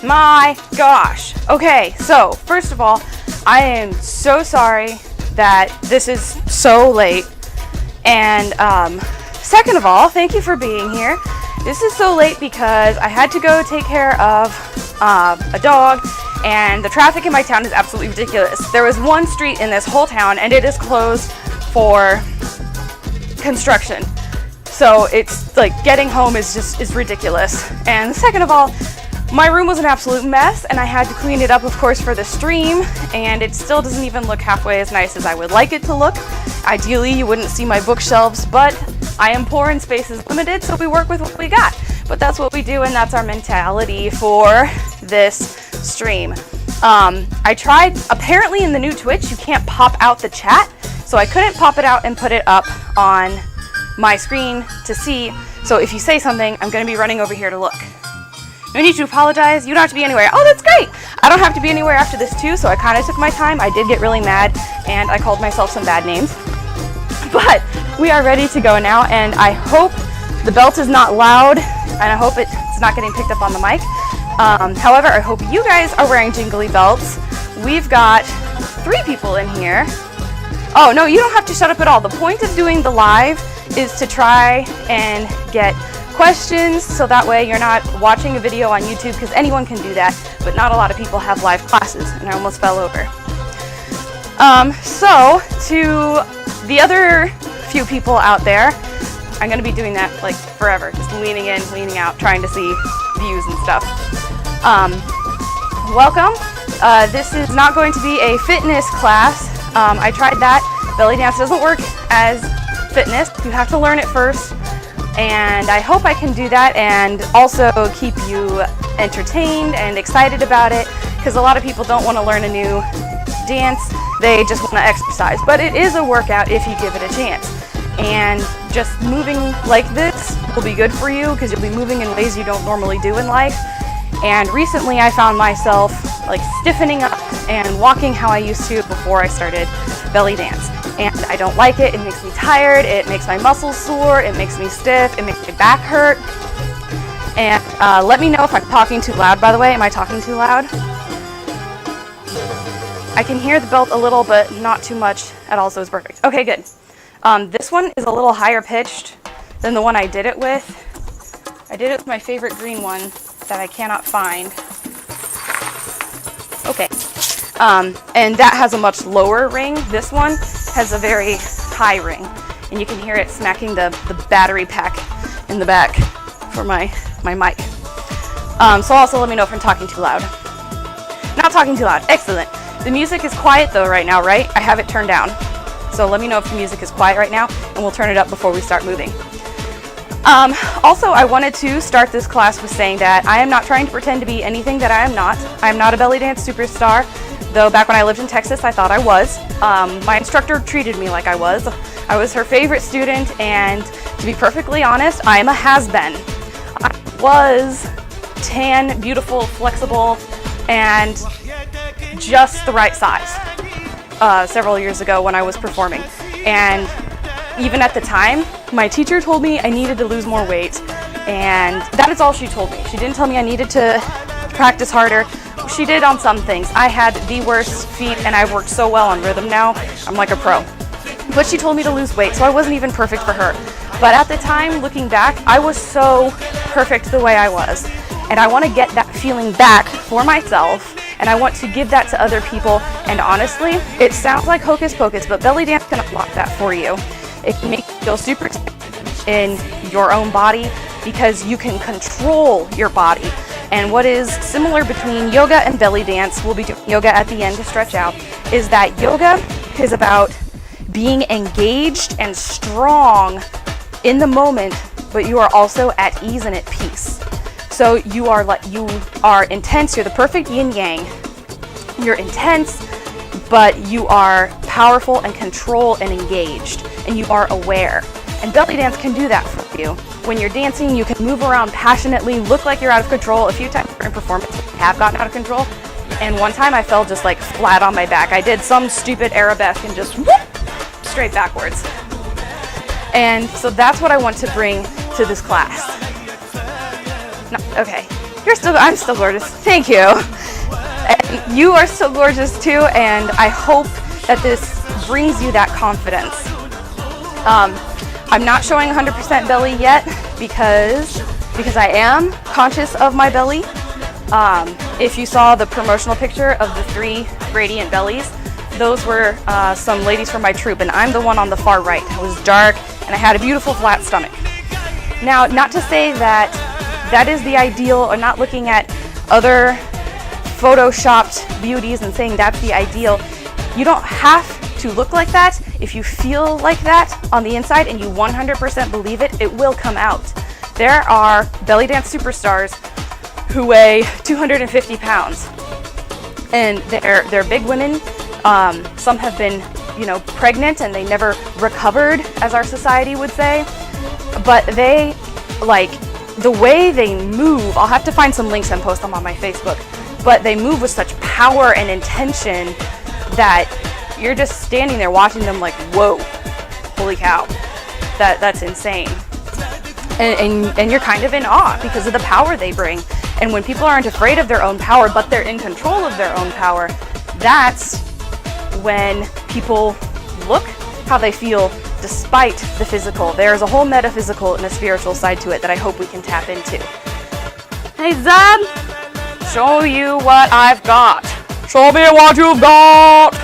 My gosh. Okay, so first of all, I am so sorry that this is so late. And second of all, thank you for being here. This is so late because I had to go take care of a dog, and the traffic in my town is absolutely ridiculous. There was one street in this whole town and it is closed for construction. So it's like getting home is ridiculous. And second of all, my room was an absolute mess and I had to clean it up, of course, for the stream, and it still doesn't even look halfway as nice as I would like it to look. Ideally, you wouldn't see my bookshelves, but I am poor and space is limited, so we work with what we got. But that's what we do, and that's our mentality for this stream. I tried, apparently in the new Twitch, you can't pop out the chat, so I couldn't pop it out and put it up on my screen to see. So if you say something, I'm going to be running over here to look. No need to apologize. You don't have to be anywhere. Oh, that's great. I don't have to be anywhere after this too, so I kind of took my time. I did get really mad, and I called myself some bad names. But we are ready to go now, and I hope the belt is not loud, and I hope it's not getting picked up on the mic. However, I hope you guys are wearing jingly belts. We've got 3 people in here. Oh, no, you don't have to shut up at all. The point of doing the live is to try and get questions, so that way you're not watching a video on YouTube, because anyone can do that, but not a lot of people have live classes, and I almost fell over. So to the other few people out there, I'm going to be doing that like forever, just leaning in, leaning out, trying to see views and stuff. Welcome. This is not going to be a fitness class. I tried that. Belly dance doesn't work as fitness. You have to learn it first. And I hope I can do that and also keep you entertained and excited about it, because a lot of people don't want to learn a new dance, they just want to exercise. But it is a workout if you give it a chance. And just moving like this will be good for you, because you'll be moving in ways you don't normally do in life. And recently I found myself like stiffening up and walking how I used to before I started belly dance. And I don't like it. It makes me tired, it makes my muscles sore, it makes me stiff, it makes my back hurt. And let me know if I'm talking too loud, by the way. Am I talking too loud? I can hear the belt a little, but not too much at all, so it's perfect. Okay, good. This one is a little higher pitched than the one I did it with. I did it with my favorite green one that I cannot find. Okay. And that has a much lower ring. This one has a very high ring, and you can hear it smacking the battery pack in the back for my mic. So also let me know if I'm talking too loud. Not talking too loud. Excellent. The music is quiet though right now, right? I have it turned down. So let me know if the music is quiet right now, and we'll turn it up before we start moving. Also, I wanted to start this class with saying that I am not trying to pretend to be anything that I am not. I am not a belly dance superstar, though back when I lived in Texas, I thought I was. My instructor treated me like I was. I was her favorite student, and to be perfectly honest, I am a has-been. I was tan, beautiful, flexible, and just the right size several years ago when I was performing. And even at the time, my teacher told me I needed to lose more weight, and that is all she told me. She didn't tell me I needed to practice harder. She did on some things. I had the worst feet, and I worked so well on rhythm now. I'm like a pro. But she told me to lose weight, so I wasn't even perfect for her. But at the time, looking back, I was so perfect the way I was. And I want to get that feeling back for myself, and I want to give that to other people. And honestly, it sounds like hocus pocus, but belly dance can unlock that for you. It can make you feel super in your own body, because you can control your body. And what is similar between yoga and belly dance, we'll be doing yoga at the end to stretch out, is that yoga is about being engaged and strong in the moment, but you are also at ease and at peace. So you are intense, you're the perfect yin yang. You're intense, but you are powerful and control and engaged, and you are aware. And belly dance can do that for you. When you're dancing, you can move around passionately, look like you're out of control. A few times during performance, I have gotten out of control. And one time I fell just like flat on my back. I did some stupid arabesque and just whoop, straight backwards. And so that's what I want to bring to this class. No, okay, I'm still gorgeous. Thank you. And you are still gorgeous too, and I hope that this brings you that confidence. I'm not showing 100% belly yet because I am conscious of my belly. If you saw the promotional picture of the 3 radiant bellies, those were some ladies from my troupe, and I'm the one on the far right. I was dark and I had a beautiful flat stomach. Now, not to say that that is the ideal, or not looking at other photoshopped beauties and saying that's the ideal. You don't have to look like that. If you feel like that on the inside and you 100% believe it, it will come out. There are belly dance superstars who weigh 250 pounds, and they're big women. Some have been, pregnant and they never recovered, as our society would say. But they, the way they move, I'll have to find some links and post them on my Facebook, but they move with such power and intention that you're just standing there watching them like, whoa, holy cow, that's insane. And you're kind of in awe because of the power they bring. And when people aren't afraid of their own power, but they're in control of their own power, that's when people look how they feel despite the physical. There's a whole metaphysical and a spiritual side to it that I hope we can tap into. Hey Zeb, show you what I've got. Show me what you've got.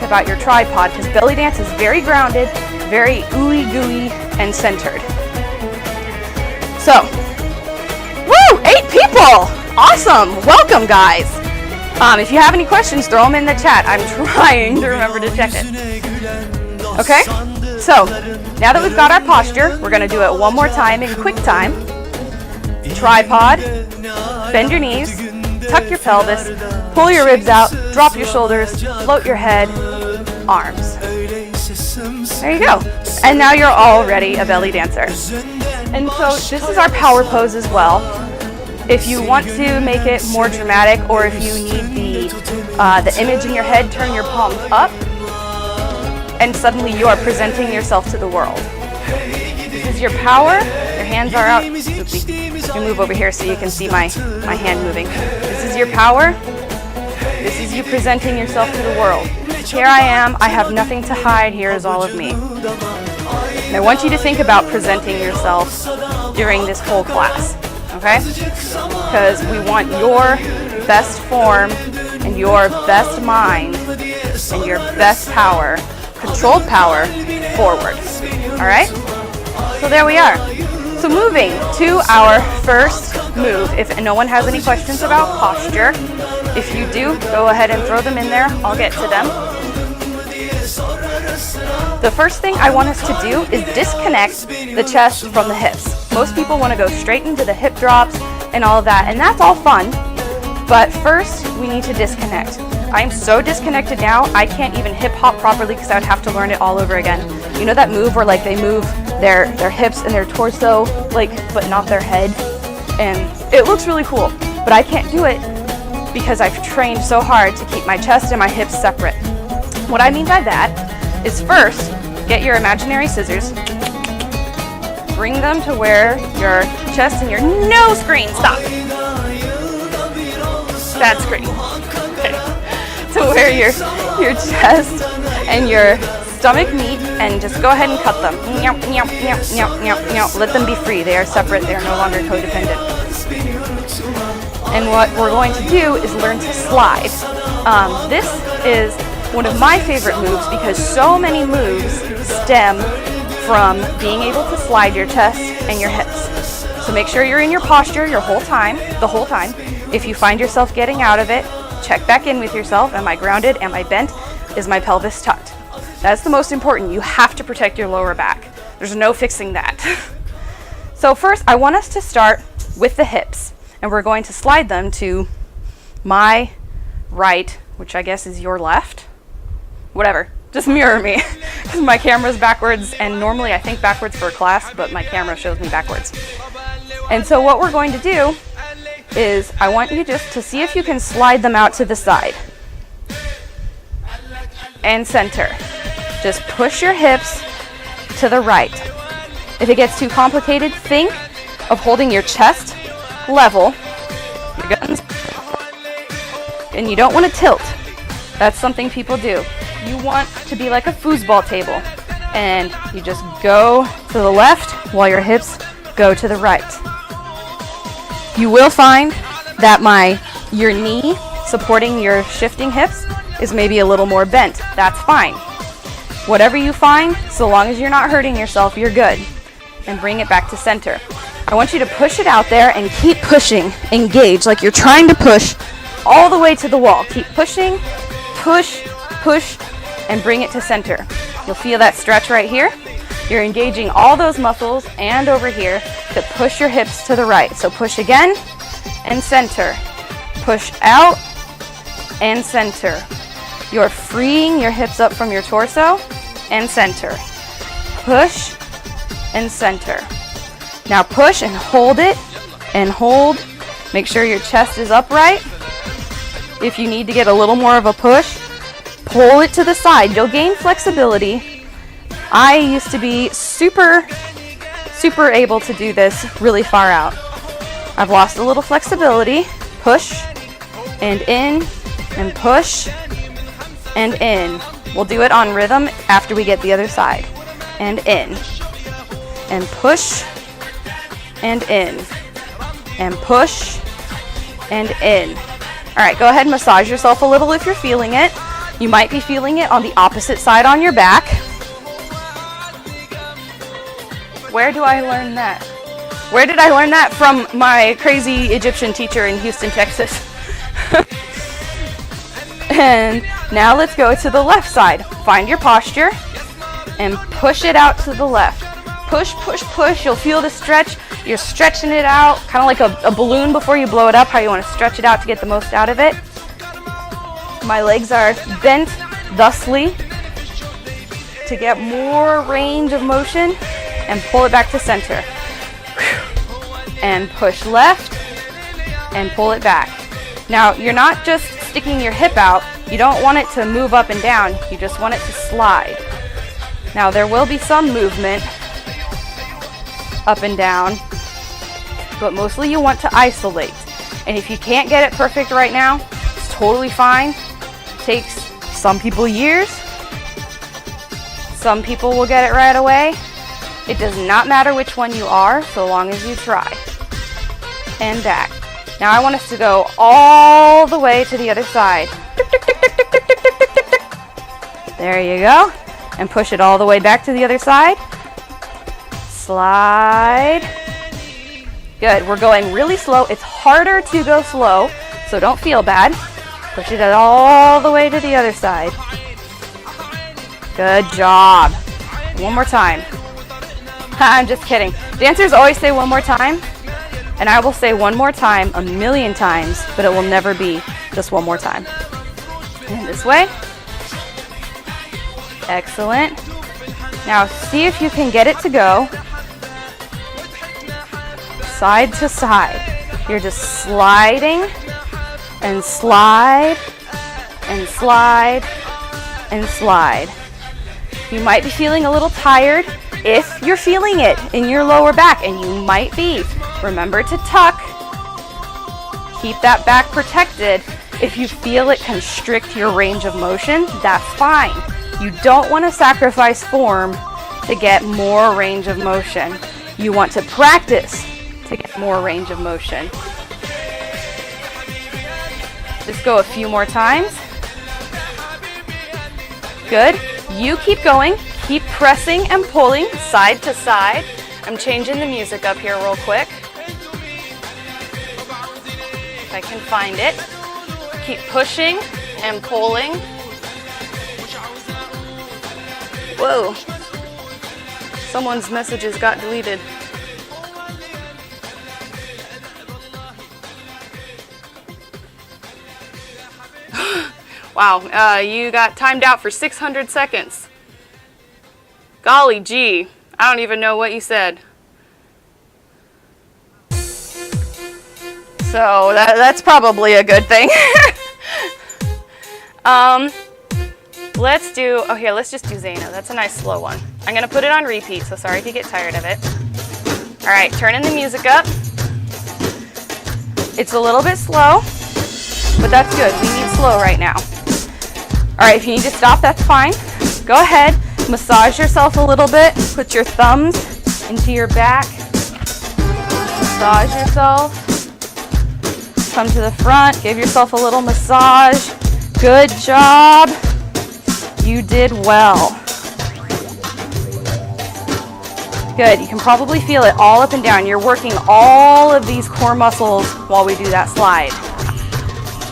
about your tripod, because belly dance is very grounded, very ooey gooey and centered. So, woo, 8 people! Awesome! Welcome, guys. If you have any questions, throw them in the chat. I'm trying to remember to check it. Okay? So, now that we've got our posture, we're going to do it one more time in quick time. Tripod, bend your knees, tuck your pelvis, pull your ribs out, drop your shoulders, float your head, arms. There you go. And now you're already a belly dancer. And so this is our power pose as well. If you want to make it more dramatic, or if you need the image in your head, turn your palms up, and suddenly you are presenting yourself to the world. This is your power. Your hands are out. Let me move over here so you can see my hand moving. This is your power. This is you presenting yourself to the world. Here I am. I have nothing to hide. Here is all of me. And I want you to think about presenting yourself during this whole class. Okay? Because we want your best form and your best mind and your best power, controlled power, forward. All right? So there we are. So moving to our first move. If no one has any questions about posture, if you do, go ahead and throw them in there. I'll get to them. The first thing I want us to do is disconnect the chest from the hips. Most people want to go straight into the hip drops and all of that, and that's all fun. But first, we need to disconnect. I am so disconnected now, I can't even hip hop properly because I would have to learn it all over again. You know that move where like they move their hips and their torso, like, but not their head? And it looks really cool, but I can't do it because I've trained so hard to keep my chest and my hips separate. What I mean by that is first, get your imaginary scissors, bring them to where your chest and your no screen, stop. That screen. Okay. To where your chest and your stomach meet, and just go ahead and cut them. Let them be free. They are separate. They are no longer codependent. And what we're going to do is learn to slide. This is one of my favorite moves because so many moves stem from being able to slide your chest and your hips. So make sure you're in your posture the whole time. If you find yourself getting out of it, check back in with yourself. Am I grounded? Am I bent? Is my pelvis tucked? That's the most important. You have to protect your lower back. There's no fixing that. So first, I want us to start with the hips, and we're going to slide them to my right, which I guess is your left. Whatever, just mirror me, because my camera's backwards, and normally I think backwards for a class, but my camera shows me backwards. And so what we're going to do is I want you just to see if you can slide them out to the side and center. Just push your hips to the right. If it gets too complicated, think of holding your chest level, your guns, and you don't want to tilt. That's something people do. You want to be like a foosball table, and you just go to the left while your hips go to the right. You will find that your knee supporting your shifting hips is maybe a little more bent. That's fine. Whatever you find, so long as you're not hurting yourself, you're good. And bring it back to center. I want you to push it out there and keep pushing. Engage like you're trying to push all the way to the wall. Keep pushing, push, push, and bring it to center. You'll feel that stretch right here. You're engaging all those muscles and over here to push your hips to the right. So push again and center. Push out and center. You're freeing your hips up from your torso and center. Push and center. Now push and hold it and hold. Make sure your chest is upright. If you need to get a little more of a push, pull it to the side. You'll gain flexibility. I used to be super able to do this really far out. I've lost a little flexibility. Push and in and push and in. We'll do it on rhythm after we get the other side. And in. And push and in. And push and in. All right, go ahead and massage yourself a little if you're feeling it. You might be feeling it on the opposite side on your back. Where do I learn that? Where did I learn that? From my crazy Egyptian teacher in Houston, Texas. And now let's go to the left side. Find your posture and push it out to the left. Push, push, push. You'll feel the stretch. You're stretching it out, kind of like a balloon before you blow it up, how you want to stretch it out to get the most out of it. My legs are bent thusly to get more range of motion, and pull it back to center. And push left and pull it back. Now, you're not just sticking your hip out. You don't want it to move up and down. You just want it to slide. Now, there will be some movement up and down, but mostly you want to isolate. And if you can't get it perfect right now, it's totally fine. It takes some people years. Some people will get it right away. It does not matter which one you are, so long as you try. And back. Now I want us to go all the way to the other side. There you go. And push it all the way back to the other side. Slide. Good. We're going really slow. It's harder to go slow, so don't feel bad. Push it all the way to the other side. Good job. One more time. I'm just kidding. Dancers always say one more time, and I will say one more time a million times, but it will never be just one more time. And this way. Excellent. Now see if you can get it to go side to side. You're just sliding and slide and slide and slide. You might be feeling a little tired if you're feeling it in your lower back, and you might be. Remember to tuck. Keep that back protected. If you feel it constrict your range of motion, that's fine. You don't want to sacrifice form to get more range of motion. You want to practice to get more range of motion. Just go a few more times. Good. You keep going. Keep pressing and pulling side to side. I'm changing the music up here real quick. If I can find it. Keep pushing and pulling. Whoa. Someone's messages got deleted. Wow, you got timed out for 600 seconds. Golly gee, I don't even know what you said. So that's probably a good thing. Let's just do Zaina. That's a nice slow one. I'm gonna put it on repeat, so sorry if you get tired of it. All right, turning the music up. It's a little bit slow, but that's good. We need slow right now. All right, if you need to stop, that's fine. Go ahead, massage yourself a little bit. Put your thumbs into your back. Massage yourself. Come to the front, give yourself a little massage. Good job. You did well. Good, you can probably feel it all up and down. You're working all of these core muscles while we do that slide.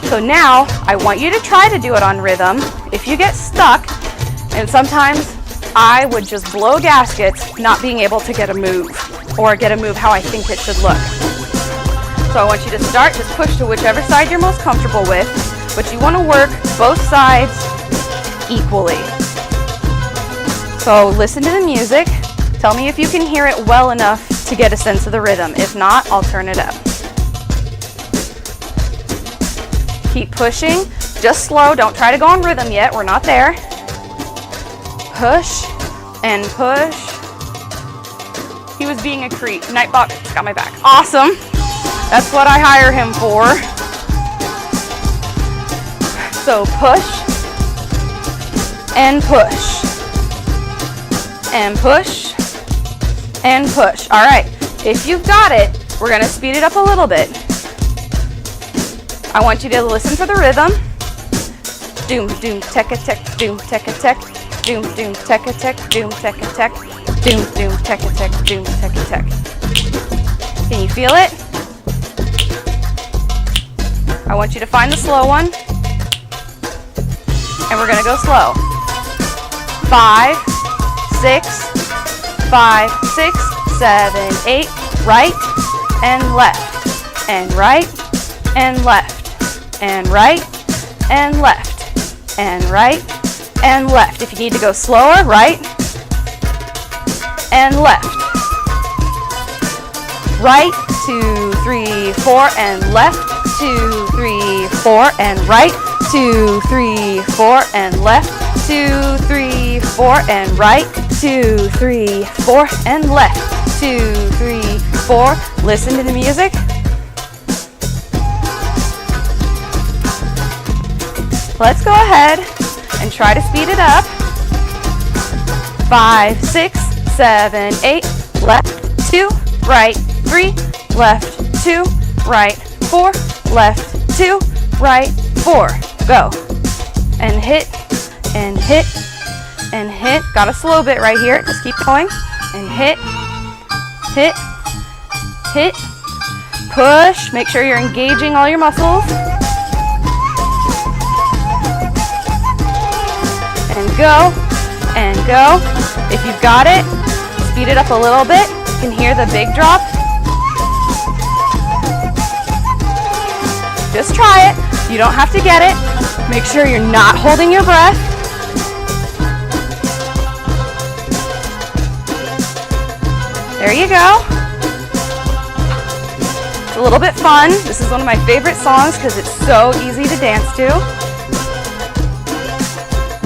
So now, I want you to try to do it on rhythm. If you get stuck, and sometimes I would just blow gaskets not being able to get a move, or get a move how I think it should look. So I want you to start, just push to whichever side you're most comfortable with, but you want to work both sides equally. So listen to the music. Tell me if you can hear it well enough to get a sense of the rhythm. If not, I'll turn it up. Keep pushing, just slow. Don't try to go on rhythm yet. We're not there. Push and push. He was being a creep. Nightbox got my back. Awesome. That's what I hire him for. So push and push and push and push. All right, if you've got it, we're gonna speed it up a little bit. I want you to listen for the rhythm. doom, doom, teka, tek, doom, teka, tek, doom, doom, teka, tek, doom, teka, tek, doom, doom, teka, tek, doom, teka, tek. Can you feel it? I want you to find the slow one. And we're gonna go slow. 5, 6, 5, 6, 7, 8, right and left, and right and left, and right and left, and right and left. If you need to go slower, right and left. Right, 2, 3, 4, and left, 2, 3, 4, and right, 2, 3, 4, and left, 2, 3, 4, and right, 2, 3, 4, and left, 2, 3, 4. Listen to the music. Let's go ahead and try to speed it up. 5, 6, 7, 8, left, 2, right, 3, left, 2, right, 4, left, 2, right, 4. Go. And hit, and hit, and hit. Got a slow bit right here. Just keep going. And hit, hit, hit. Push. Make sure you're engaging all your muscles. And go, and go. If you've got it, speed it up a little bit. You can hear the big drop. Just try it. You don't have to get it. Make sure you're not holding your breath. There you go. It's a little bit fun. This is one of my favorite songs because it's so easy to dance to.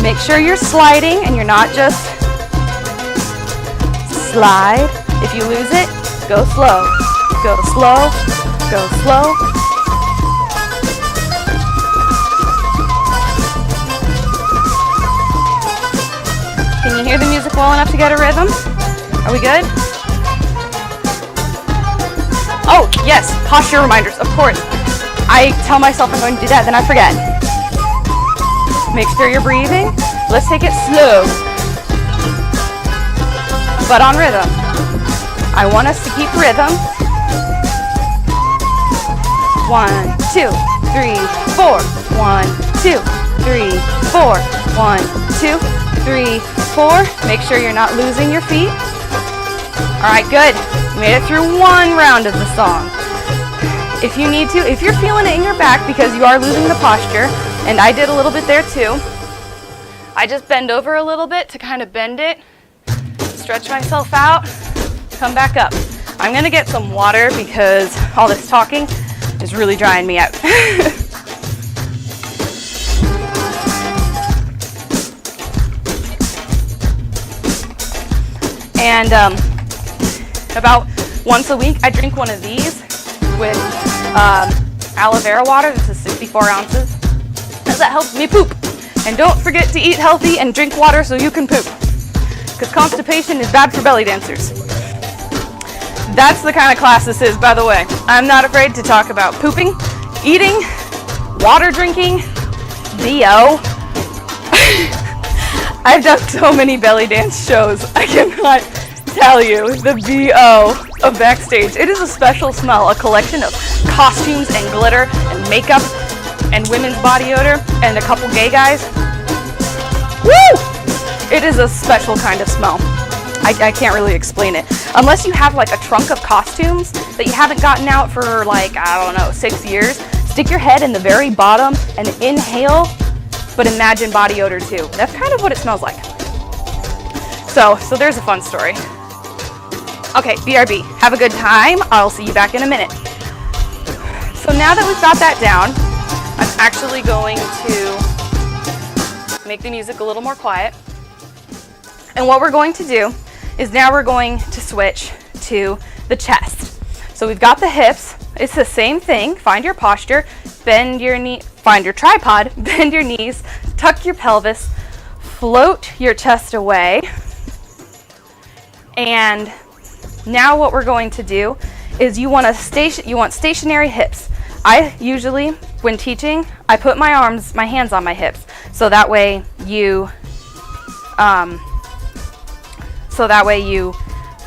Make sure you're sliding and you're not just slide. If you lose it, go slow. Go slow. Go slow. Can you hear the music well enough to get a rhythm? Are we good? Oh, yes, posture reminders, of course. I tell myself I'm going to do that, then I forget. Make sure you're breathing. Let's take it slow, but on rhythm. I want us to keep rhythm. 1, 2, 3, 4. 1, 2, 3, 4. 1, 2, 3, 4. Make sure you're not losing your feet. All right, good. You made it through one round of the song. If you need to, if you're feeling it in your back because you are losing the posture, and I did a little bit there too, I just bend over a little bit to kind of bend it, stretch myself out, come back up. I'm gonna get some water because all this talking is really drying me out. And about once a week, I drink one of these with aloe vera water. This is 64 ounces. Because that helps me poop. And don't forget to eat healthy and drink water so you can poop. Because constipation is bad for belly dancers. That's the kind of class this is, by the way. I'm not afraid to talk about pooping, eating, water drinking, BO. I've done so many belly dance shows. I cannot tell you the BO of backstage. It is a special smell, a collection of costumes and glitter and makeup and women's body odor and a couple gay guys. Woo! It is a special kind of smell. I can't really explain it. Unless you have like a trunk of costumes that you haven't gotten out for like, I don't know, 6 years, stick your head in the very bottom and inhale, but imagine body odor too. That's kind of what it smells like. So there's a fun story. Okay, BRB, have a good time. I'll see you back in a minute. So now that we've got that down, I'm actually going to make the music a little more quiet. And what we're going to do is now we're going to switch to the chest. So we've got the hips. It's the same thing. Find your posture, bend your knee, find your tripod, bend your knees, tuck your pelvis, float your chest away. And now what we're going to do is you want stationary hips. I usually, when teaching, I put my hands on my hips, so that way you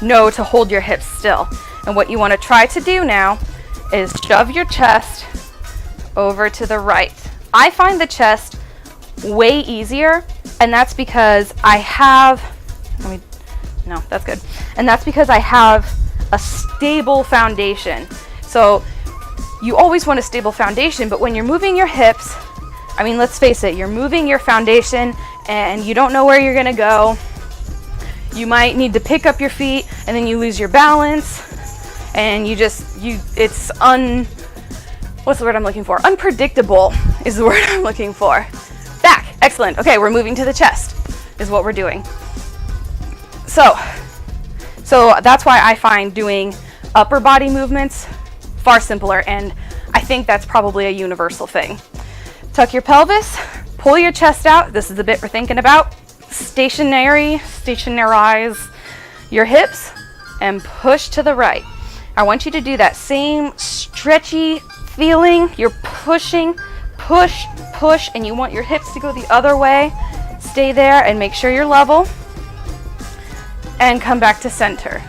know to hold your hips still. And what you want to try to do now is shove your chest over to the right. I find the chest way easier, and that's because I have, no, that's good. And that's because I have a stable foundation. So you always want a stable foundation, but when you're moving your hips, I mean, let's face it, you're moving your foundation and you don't know where you're gonna go. You might need to pick up your feet and then you lose your balance, and what's the word I'm looking for? Unpredictable is the word I'm looking for. Back, excellent. Okay, we're moving to the chest is what we're doing. So that's why I find doing upper body movements far simpler, and I think that's probably a universal thing. Tuck your pelvis, pull your chest out. This is the bit we're thinking about. Stationize your hips and push to the right. I want you to do that same stretchy feeling. You're pushing, push, push, and you want your hips to go the other way. Stay there and make sure you're level. And come back to center.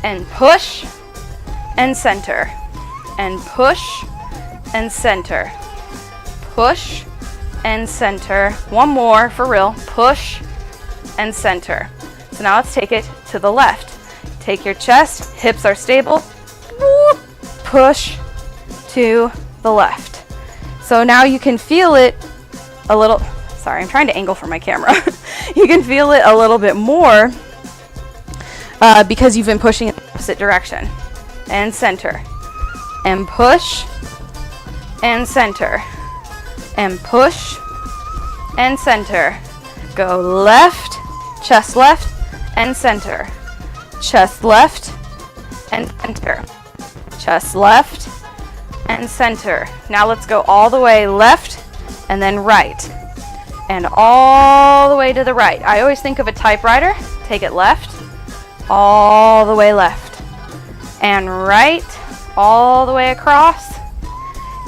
And push and center. And push and center. Push and center. One more for real. Push and center. So now let's take it to the left. Take your chest, hips are stable. Whoop, push to the left. So now you can feel it a little, sorry, I'm trying to angle for my camera. You can feel it a little bit more because you've been pushing in the opposite direction. And center. And push and center. And push and center. Go left, chest left, and center. Chest left and center. Chest left and center. Now let's go all the way left and then right. And all the way to the right. I always think of a typewriter. Take it left, all the way left. And right, all the way across.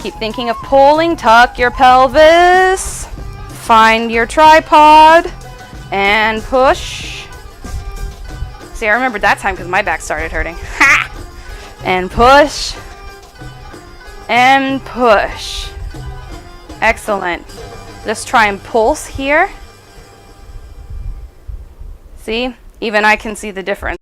Keep thinking of pulling. Tuck your pelvis. Find your tripod and push. See, I remembered that time because my back started hurting. Ha! And push. And push. Excellent. Just try and pulse here. See? Even I can see the difference.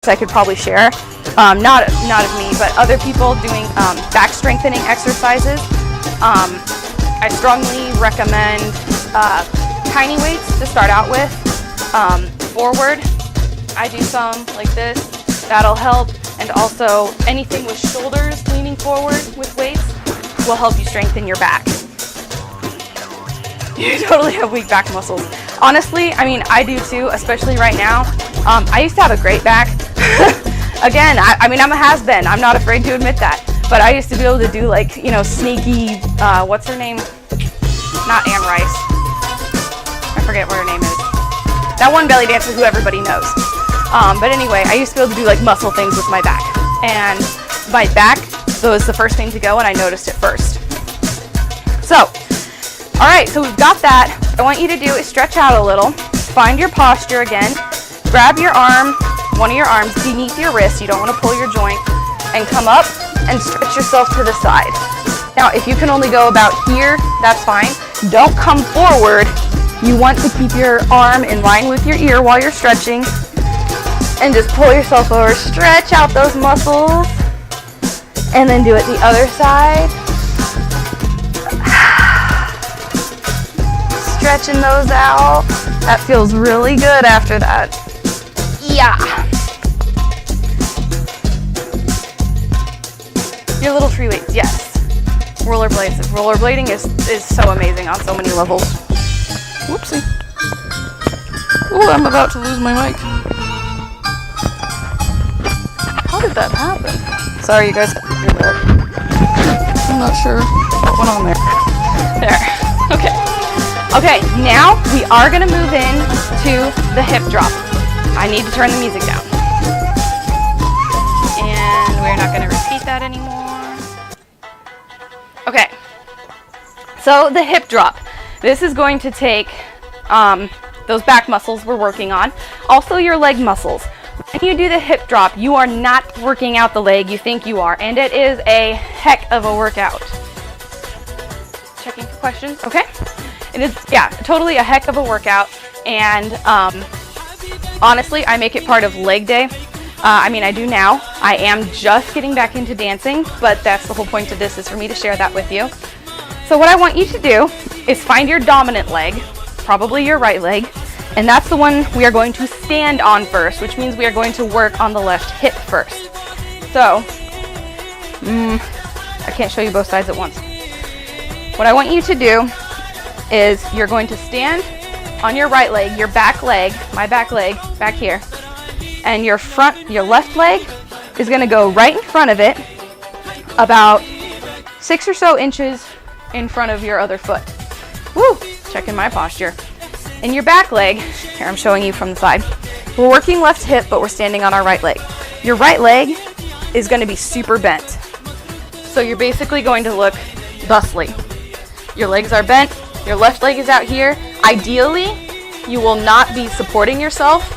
I could probably share. Not of me, but other people doing back strengthening exercises. I strongly recommend tiny weights to start out with. Forward, I do some like this. That'll help. And also anything with shoulders leaning forward with weights will help you strengthen your back. You totally have weak back muscles. Honestly, I mean, I do too, especially right now. I used to have a great back. Again, I mean, I'm a has-been. I'm not afraid to admit that. But I used to be able to do like, you know, sneaky, what's her name? Not Anne Rice. I forget what her name is. That one belly dancer who everybody knows. But anyway, I used to be able to do like muscle things with my back. And my back was the first thing to go, and I noticed it first. So, all right, so we've got that. What I want you to do is stretch out a little. Find your posture again. Grab your arm, one of your arms beneath your wrist. You don't want to pull your joint. And come up and stretch yourself to the side. Now, if you can only go about here, that's fine. Don't come forward. You want to keep your arm in line with your ear while you're stretching. And just pull yourself over. Stretch out those muscles. And then do it the other side. Stretching those out. That feels really good after that. Yeah. Your little free weights, yes. Rollerblades. Rollerblading is so amazing on so many levels. Whoopsie. Oh, I'm about to lose my mic. How did that happen? Sorry, you guys. I'm not sure what went on there. There. Okay. Okay, now we are going to move in to the hip drop. I need to turn the music down. And we're not going to repeat that anymore. Okay. So the hip drop. This is going to take those back muscles we're working on. Also your leg muscles. When you do the hip drop, you are not working out the leg you think you are. And it is a heck of a workout. Checking for questions. Okay. It is, yeah, totally a heck of a workout, and honestly, I make it part of leg day. I mean, I do now. I am just getting back into dancing, but that's the whole point of this, is for me to share that with you. So what I want you to do is find your dominant leg, probably your right leg, and that's the one we are going to stand on first, which means we are going to work on the left hip first. So, I can't show you both sides at once. What I want you to do is you're going to stand on your right leg, your back leg, my back leg, back here, and your left leg is going to go right in front of it, about 6 or so inches in front of your other foot. Woo! Checking my posture. And your back leg, here I'm showing you from the side, we're working left hip, but we're standing on our right leg. Your right leg is going to be super bent. So you're basically going to look thusly. Your legs are bent. Your left leg is out here. Ideally, you will not be supporting yourself.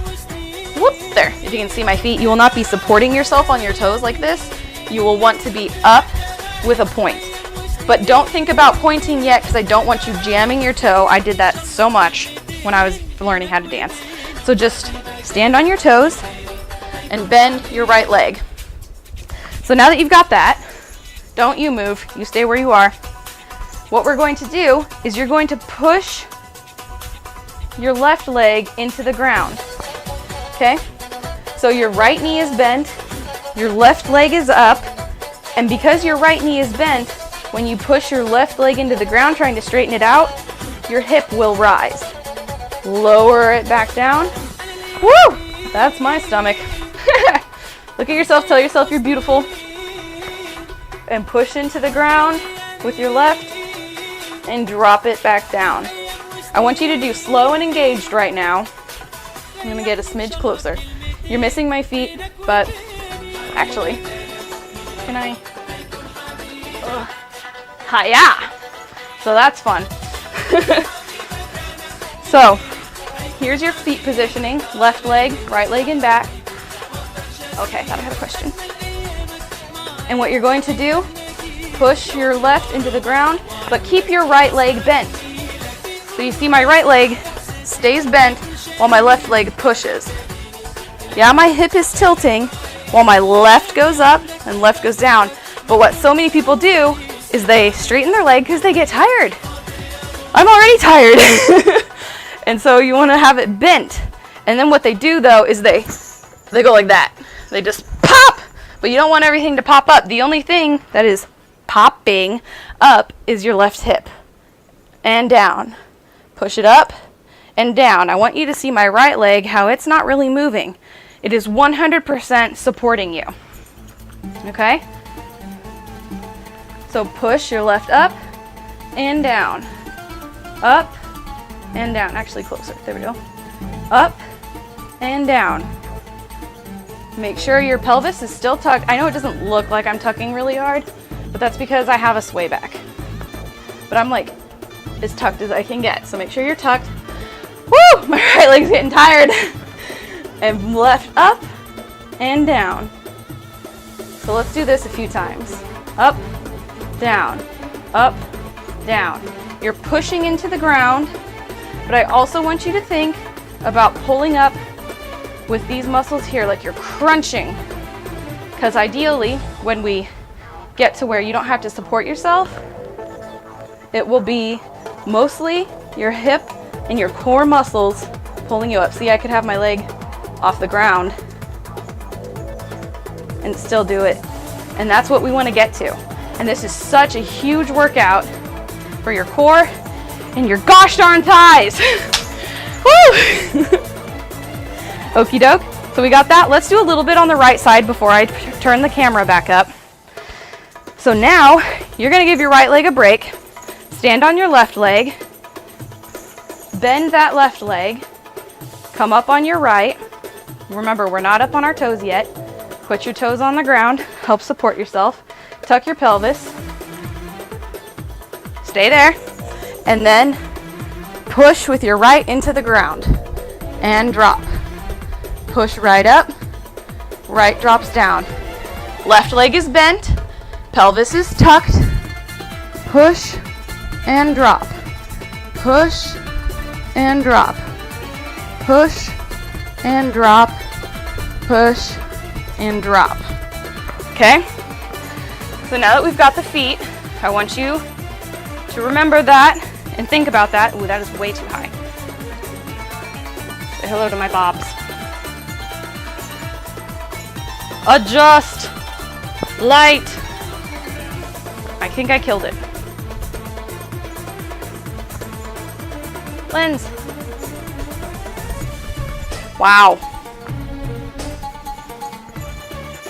Whoop, there. If you can see my feet, you will not be supporting yourself on your toes like this. You will want to be up with a point. But don't think about pointing yet, because I don't want you jamming your toe. I did that so much when I was learning how to dance. So just stand on your toes and bend your right leg. So now that you've got that, don't you move. You stay where you are. What we're going to do is you're going to push your left leg into the ground, okay? So your right knee is bent, your left leg is up, and because your right knee is bent, when you push your left leg into the ground trying to straighten it out, your hip will rise. Lower it back down. Woo! That's my stomach. Look at yourself, tell yourself you're beautiful, and push into the ground with your left, and drop it back down. I want you to do slow and engaged right now. I'm going to get a smidge closer. You're missing my feet, but actually, can I? Hi-ya! So that's fun. So, here's your feet positioning. Left leg, right leg, and back. Okay, I thought I had a question. And what you're going to do, push your left into the ground, but keep your right leg bent. So you see my right leg stays bent while my left leg pushes. Yeah, my hip is tilting while my left goes up and left goes down. But what so many people do is they straighten their leg because they get tired. I'm already tired. And so you want to have it bent. And then what they do though is they go like that. They just pop, but you don't want everything to pop up. The only thing that is popping up is your left hip. And down. Push it up and down. I want you to see my right leg, how it's not really moving. It is 100% supporting you. Okay? So push your left up and down. Up and down. Actually closer. There we go. Up and down. Make sure your pelvis is still tucked. I know it doesn't look like I'm tucking really hard, but that's because I have a sway back. But I'm like as tucked as I can get. So make sure you're tucked. Woo! My right leg's getting tired. And left up and down. So let's do this a few times. Up, down, up, down. You're pushing into the ground, but I also want you to think about pulling up with these muscles here, like you're crunching. Because ideally, when we get to where you don't have to support yourself, it will be mostly your hip and your core muscles pulling you up. See, I could have my leg off the ground and still do it. And that's what we want to get to. And this is such a huge workout for your core and your gosh darn thighs. Woo! Okie doke. So we got that. Let's do a little bit on the right side before I turn the camera back up. So now you're going to give your right leg a break. Stand on your left leg. Bend that left leg. Come up on your right. Remember, we're not up on our toes yet. Put your toes on the ground. Help support yourself. Tuck your pelvis. Stay there. And then push with your right into the ground. And drop. Push right up. Right drops down. Left leg is bent. Pelvis is tucked. Push and drop. Push and drop. Push and drop. Push and drop. Okay? So now that we've got the feet, I want you to remember that and think about that. Ooh, that is way too high. Say hello to my bobs. Adjust. Light. I think I killed it. Lens. Wow.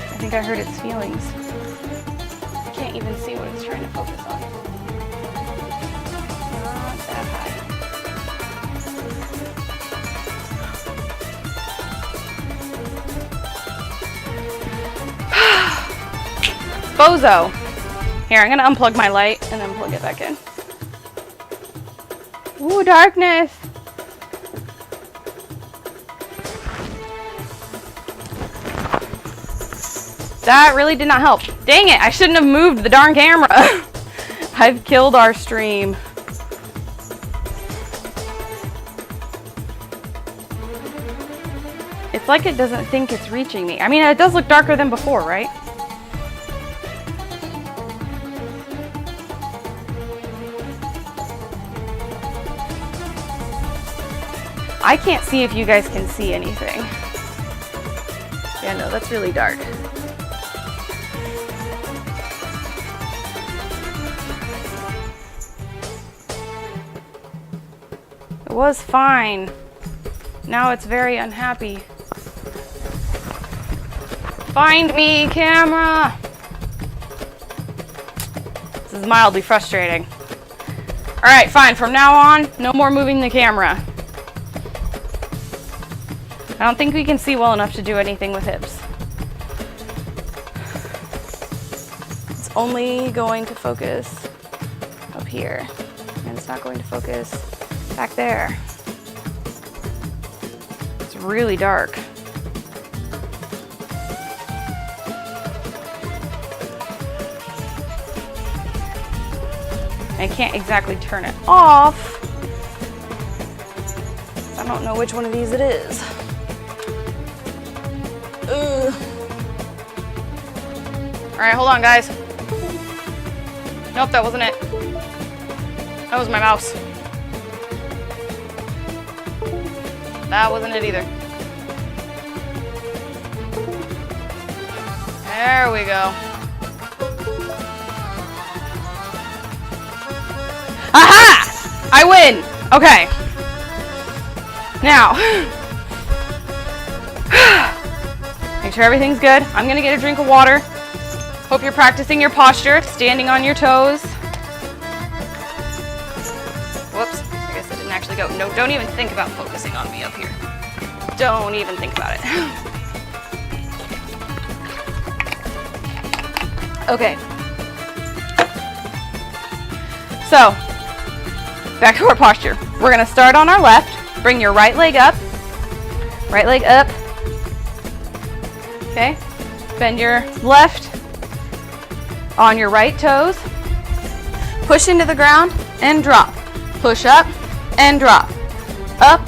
I think I hurt its feelings. I can't even see what it's trying to focus on. Not that high. Bozo. Here, I'm gonna unplug my light and then plug it back in. Ooh, darkness. That really did not help. Dang it, I shouldn't have moved the darn camera. I've killed our stream. It's like it doesn't think it's reaching me. I mean, it does look darker than before, right? I can't see if you guys can see anything. Yeah, no, that's really dark. It was fine. Now it's very unhappy. Find me, camera! This is mildly frustrating. Alright, fine. From now on, no more moving the camera. I don't think we can see well enough to do anything with hips. It's only going to focus up here, and it's not going to focus back there. It's really dark. I can't exactly turn it off. I don't know which one of these it is. Ugh. All right, hold on, guys. Nope, that wasn't it. That was my mouse. That wasn't it either. There we go. Aha! I win. Okay. Now, make sure everything's good. I'm gonna get a drink of water. Hope you're practicing your posture, standing on your toes. Whoops, I guess I didn't actually go. No, don't even think about focusing on me up here. Don't even think about it. Okay. So, back to our posture. We're gonna start on our left. Bring your right leg up. Right leg up. Okay. Bend your left on your right toes. Push into the ground and drop. Push up and drop. Up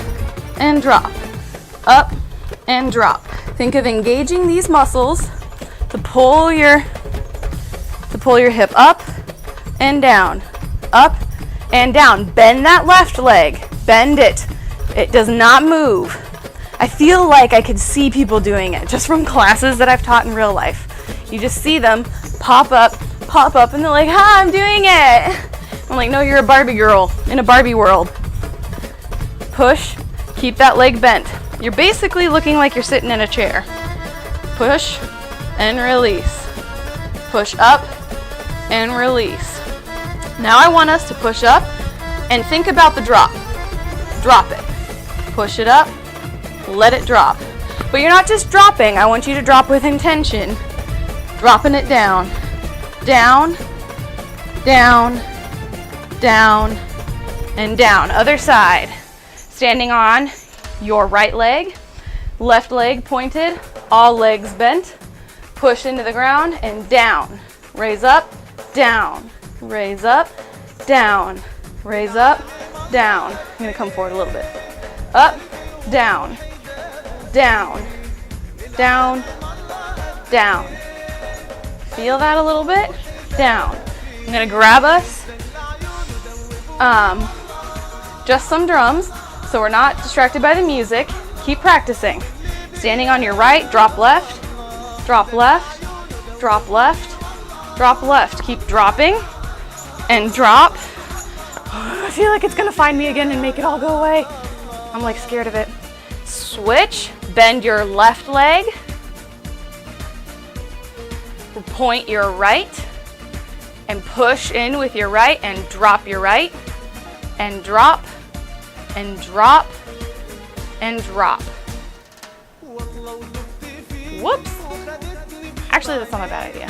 and drop. Up and drop. Think of engaging these muscles to pull your hip up and down. Up and down. Bend that left leg. Bend it. It does not move. I feel like I could see people doing it just from classes that I've taught in real life. You just see them pop up, and they're like, "Ha, I'm doing it." I'm like, "No, you're a Barbie girl in a Barbie world." Push, keep that leg bent. You're basically looking like you're sitting in a chair. Push and release. Push up and release. Now I want us to push up and think about the drop. Drop it. Push it up, let it drop. But you're not just dropping. I want you to drop with intention. Dropping it down. Down, down, down, and down. Other side. Standing on your right leg, left leg pointed, all legs bent. Push into the ground and down. Raise up, down. Raise up, down. Raise up, down. I'm gonna come forward a little bit. Up, down, down, down, down. Feel that a little bit? Down. I'm gonna grab us just some drums so we're not distracted by the music. Keep practicing. Standing on your right, drop left, drop left, drop left, drop left. Keep dropping and drop. I feel like it's gonna find me again and make it all go away. I'm like scared of it. Switch, bend your left leg. Point your right and push in with your right and drop your right and drop and drop and drop. Whoops. Actually, that's not a bad idea.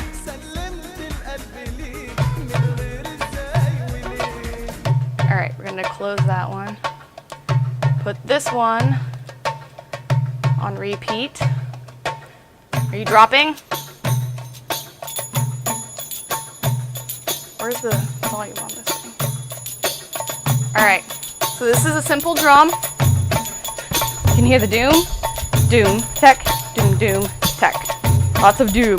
All right, we're gonna close that one. Put this one on repeat. Are you dropping? Where's the volume on this thing? All right, so this is a simple drum. You can hear the doom, doom, tech, doom, doom, tech. Lots of doom.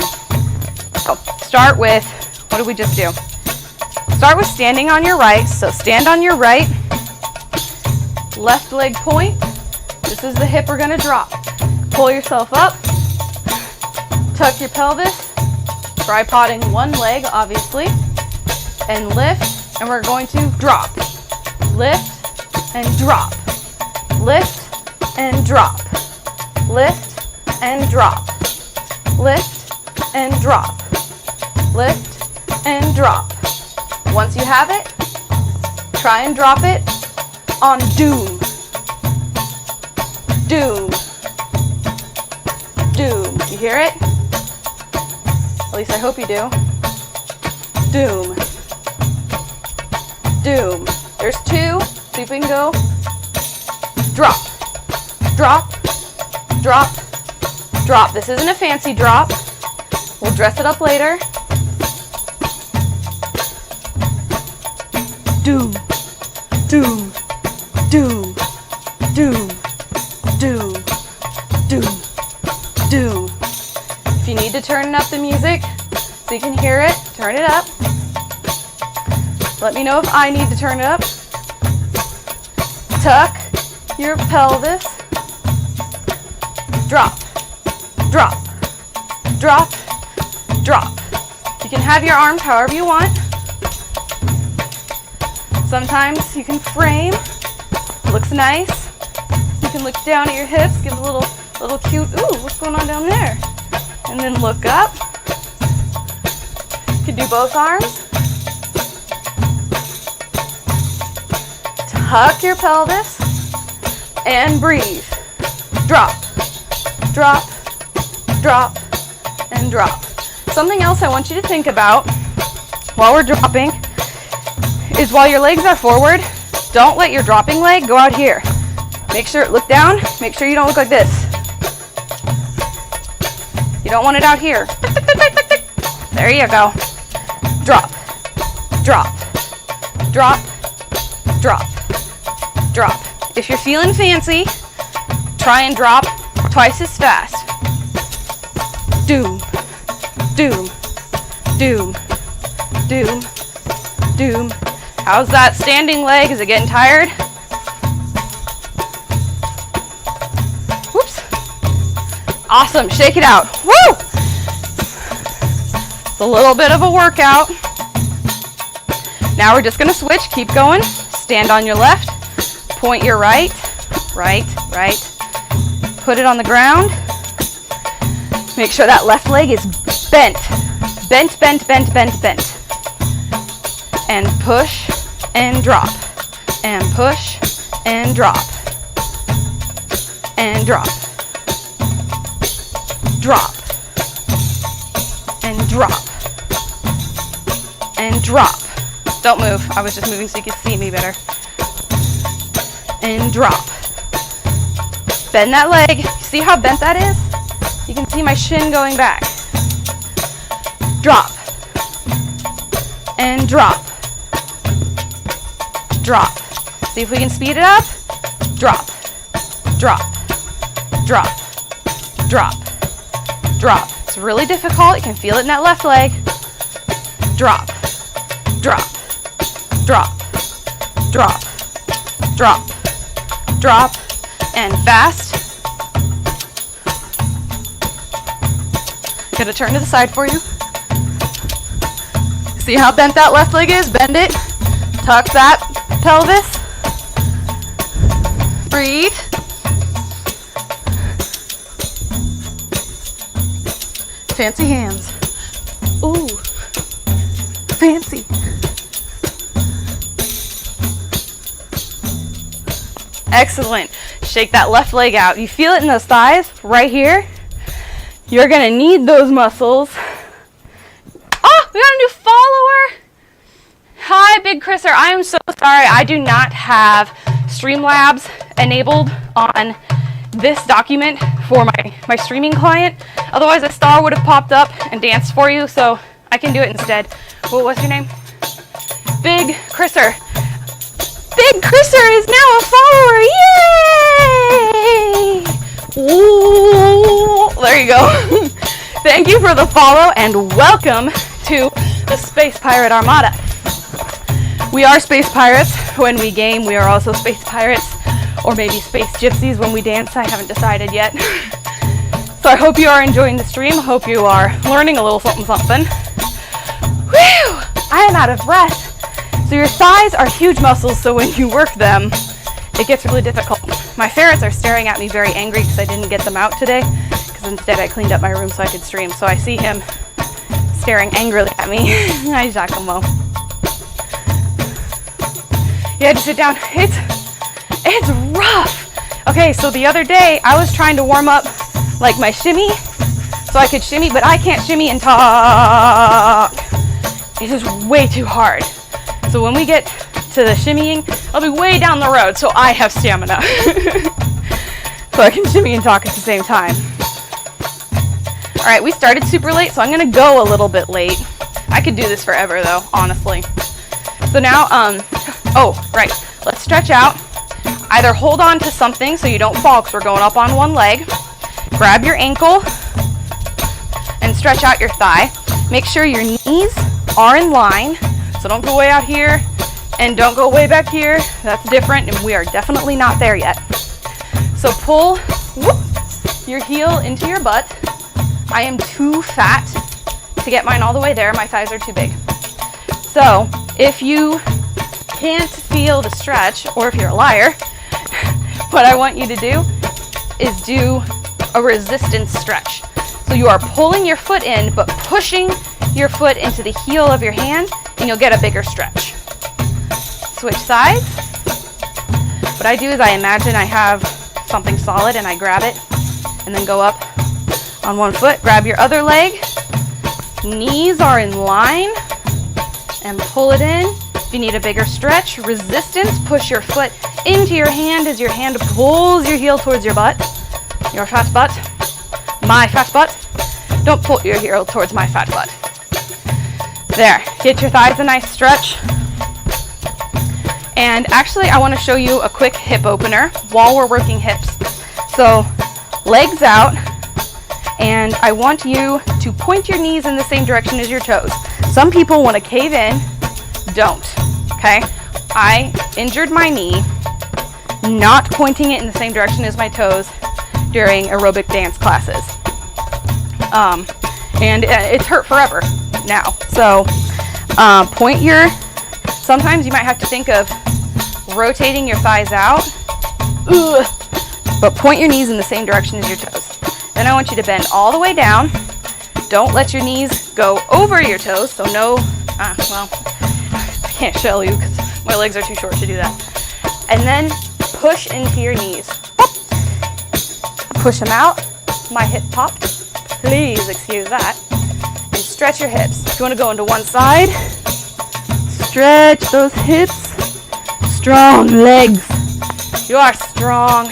So start with, what did we just do? Start with standing on your right. So stand on your right, left leg point. This is the hip we're gonna drop. Pull yourself up, tuck your pelvis, tripoding one leg, obviously, and lift, and we're going to drop. Lift and drop. Lift and drop. Lift and drop. Lift and drop. Lift and drop. Once you have it, try and drop it on doom. Doom. Doom. You hear it? At least I hope you do. Doom. Doom. There's two. See if we can go. Drop. Drop. Drop. Drop. This isn't a fancy drop. We'll dress it up later. Doom. Doom. Doom. Doom. Doom. Doom. Doom. If you need to turn up the music so you can hear it, turn it up. Let me know if I need to turn it up. Tuck your pelvis. Drop, drop, drop, drop. You can have your arms however you want. Sometimes you can frame. Looks nice. You can look down at your hips, give a little cute, ooh, what's going on down there? And then look up. You can do both arms. Tuck your pelvis and breathe. Drop, drop, drop, and drop. Something else I want you to think about while we're dropping is while your legs are forward, don't let your dropping leg go out here. Make sure, look down, make sure you don't look like this. You don't want it out here. There you go. Drop, drop, drop, drop, drop. If you're feeling fancy, try and drop twice as fast. Doom, doom, doom, doom, doom. How's that standing leg? Is it getting tired? Whoops. Awesome. Shake it out. Woo! It's a little bit of a workout. Now we're just going to switch. Keep going. Stand on your left. Point your right. Right, right. Put it on the ground. Make sure that left leg is bent. Bent, bent, bent, bent, bent. And push and drop. And push and drop. And drop. Drop. And drop. And drop. Don't move. I was just moving so you could see me better. And drop. Bend that leg. See how bent that is? You can see my shin going back. Drop. And drop. Drop. See if we can speed it up. Drop. Drop. Drop. Drop. Drop. It's really difficult. You can feel it in that left leg. Drop. Drop. Drop. Drop. Drop. Drop. And fast. Gonna turn to the side for you. See how bent that left leg is? Bend it. Tuck that pelvis. Breathe. Fancy hands. Ooh. Fancy. Excellent. Shake that left leg out. You feel it in those thighs right here? You're gonna need those muscles. Oh, we got a new follower. Hi, Big Chriser. I am so sorry. I do not have Streamlabs enabled on this document for my streaming client. Otherwise, a star would have popped up and danced for you, so I can do it instead. What was your name? Big Chriser. Big Chriser is now a follower. Yay! Ooh, there you go. Thank you for the follow and welcome to the Space Pirate Armada. We are Space Pirates when we game. We are also Space Pirates or maybe Space Gypsies when we dance. I haven't decided yet. So I hope you are enjoying the stream. I hope you are learning a little something something. Whew! I am out of breath. So your thighs are huge muscles, so when you work them, it gets really difficult. My ferrets are staring at me very angry because I didn't get them out today, because instead I cleaned up my room so I could stream. So I see him staring angrily at me. Hi, Giacomo. You had to sit down. It's rough. Okay, so the other day I was trying to warm up like my shimmy so I could shimmy, but I can't shimmy and talk. It is way too hard. So when we get to the shimmying, I'll be way down the road so I have stamina. So I can shimmy and talk at the same time. All right, we started super late, so I'm gonna go a little bit late. I could do this forever though, honestly. So now, oh, right, let's stretch out. Either hold on to something so you don't fall because we're going up on one leg. Grab your ankle, stretch out your thigh, make sure your knees are in line. So don't go way out here and don't go way back here. That's different, and we are definitely not there yet. So pull your heel into your butt. I am too fat to get mine all the way there. My thighs are too big. So if you can't feel the stretch, or if you're a liar, what I want you to do is do a resistance stretch. So you are pulling your foot in, but pushing your foot into the heel of your hand, and you'll get a bigger stretch. Switch sides. What I do is I imagine I have something solid and I grab it and then go up on one foot. Grab your other leg. Knees are in line and pull it in. If you need a bigger stretch, resistance, push your foot into your hand as your hand pulls your heel towards your butt. Your fat butt. My fat butt. Don't pull your heel towards my fat butt. There. Get your thighs a nice stretch. And actually, I want to show you a quick hip opener while we're working hips. So, legs out, and I want you to point your knees in the same direction as your toes. Some people want to cave in. Don't. Okay? I injured my knee not pointing it in the same direction as my toes during aerobic dance classes. And it's hurt forever now. So sometimes you might have to think of rotating your thighs out, but point your knees in the same direction as your toes. Then I want you to bend all the way down. Don't let your knees go over your toes, so no, well, I can't show you because my legs are too short to do that. And then push into your knees. Push them out. My hip popped. Please excuse that. And stretch your hips. If you want to go into one side, stretch those hips. Strong legs. You are strong.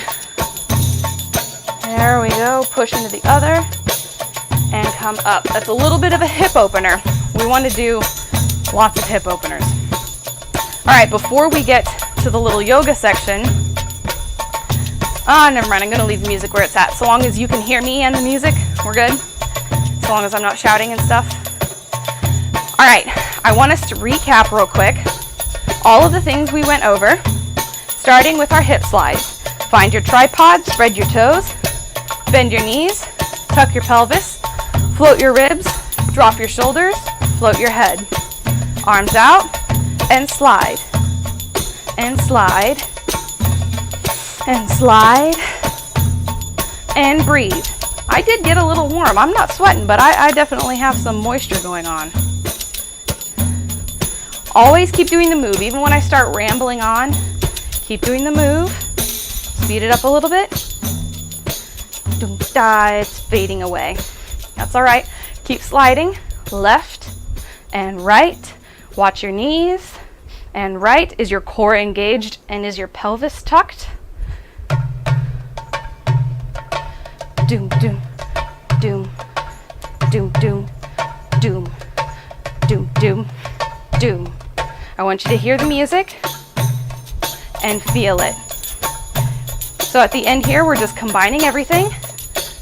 There we go. Push into the other and come up. That's a little bit of a hip opener. We want to do lots of hip openers. All right, before we get to the little yoga section, never mind, I'm going to leave the music where it's at. So long as you can hear me and the music, we're good. So long as I'm not shouting and stuff. All right, I want us to recap real quick all of the things we went over, starting with our hip slides. Find your tripod, spread your toes, bend your knees, tuck your pelvis, float your ribs, drop your shoulders, float your head. Arms out, and slide, and slide, and slide, and breathe. I did get a little warm. I'm not sweating, but I definitely have some moisture going on. Always keep doing the move. Even when I start rambling on, keep doing the move. Speed it up a little bit. It's fading away. That's all right. Keep sliding left and right. Watch your knees. And right. Is your core engaged and is your pelvis tucked? Doom, doom, doom, doom, doom, doom, doom, doom, doom. I want you to hear the music and feel it. So at the end here, we're just combining everything.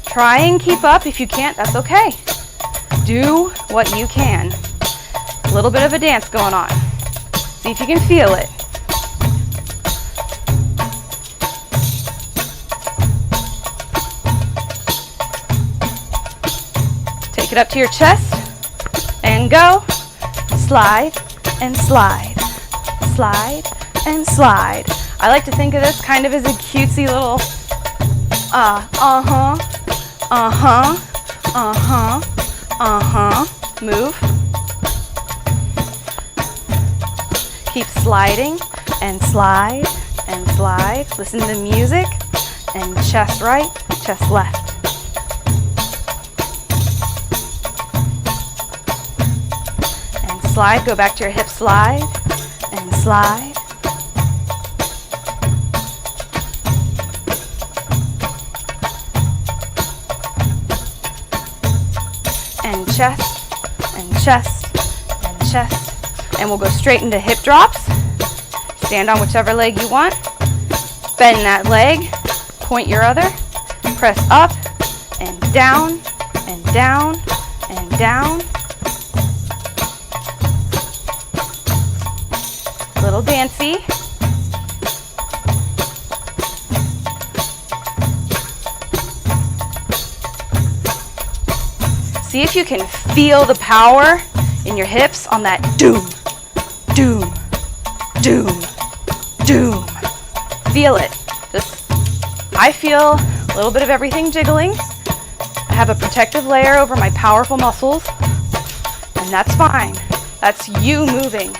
Try and keep up. If you can't, that's okay. Do what you can. A little bit of a dance going on. See if you can feel it. Take it up to your chest and go. Slide and slide. Slide and slide. I like to think of this kind of as a cutesy little move. Keep sliding and slide and slide. Listen to the music and chest right, chest left. And slide, go back to your hip slide and slide. And chest, and chest, and chest. And we'll go straight into hip drops. Stand on whichever leg you want. Bend that leg. Point your other. Press up and down and down and down. Little dancey. See if you can feel the power in your hips on that doom, doom, doom, doom. Feel it. I feel a little bit of everything jiggling. I have a protective layer over my powerful muscles, and that's fine. That's you moving.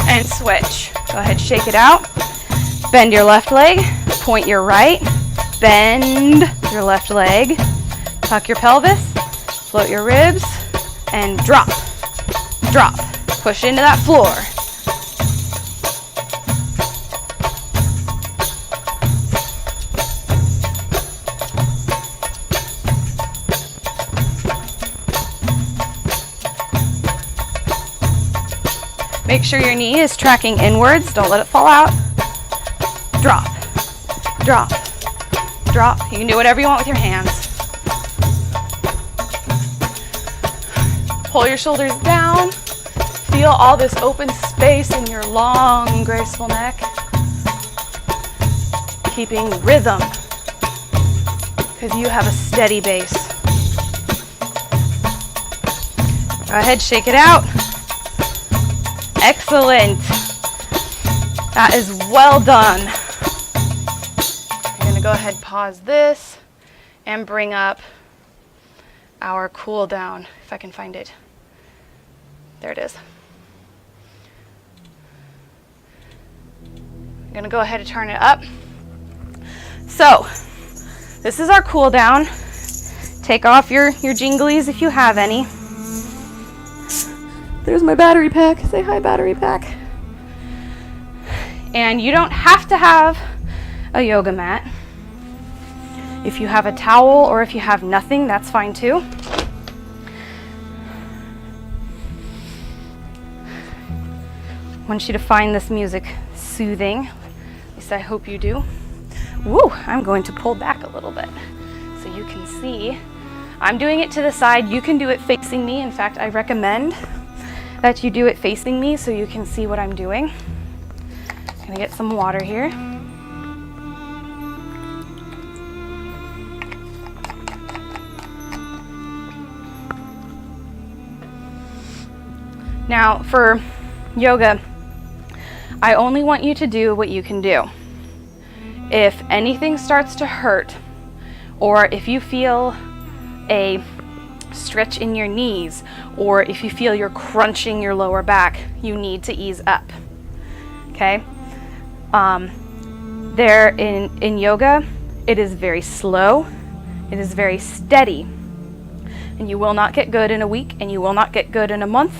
And switch. Go ahead, shake it out. Bend your left leg, point your right, bend your left leg, tuck your pelvis, float your ribs, and drop, drop. Push into that floor. Make sure your knee is tracking inwards. Don't let it fall out. Drop, drop, drop. You can do whatever you want with your hands. Pull your shoulders down. Feel all this open space in your long, graceful neck. Keeping rhythm, because you have a steady base. Go ahead, shake it out. Excellent. That is well done. I'm going to go ahead, pause this, and bring up our cool down, if I can find it. There it is. I'm going to go ahead and turn it up. So, this is our cool down. Take off your jinglies if you have any. There's my battery pack. Say hi, battery pack. And you don't have to have a yoga mat. If you have a towel or if you have nothing, that's fine too. I want you to find this music soothing. At least I hope you do. Woo! I'm going to pull back a little bit so you can see. I'm doing it to the side. You can do it facing me. In fact, I recommend that you do it facing me so you can see what I'm doing. I'm gonna get some water here. Now for yoga, I only want you to do what you can do. If anything starts to hurt, or if you feel a stretch in your knees, or if you feel you're crunching your lower back, you need to ease up. Okay? There in yoga, it is very slow, it is very steady, and you will not get good in a week, and you will not get good in a month.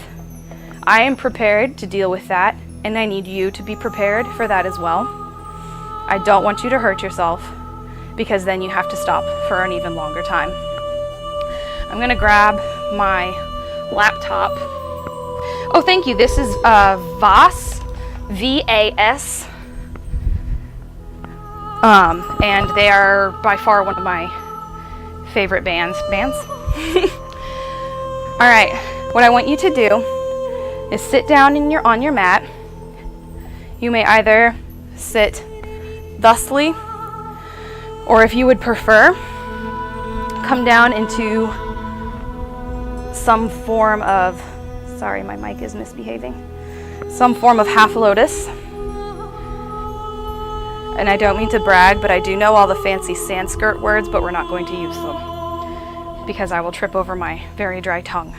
I am prepared to deal with that, and I need you to be prepared for that as well. I don't want you to hurt yourself, because then you have to stop for an even longer time. I'm going to grab my laptop. Oh, thank you. This is VAS, V-A-S. And they are by far one of my favorite bands. All right. What I want you to do is sit down on your mat. You may either sit thusly, or if you would prefer, come down into some form of, sorry, my mic is misbehaving, some form of half lotus. And I don't mean to brag, but I do know all the fancy Sanskrit words, but we're not going to use them because I will trip over my very dry tongue.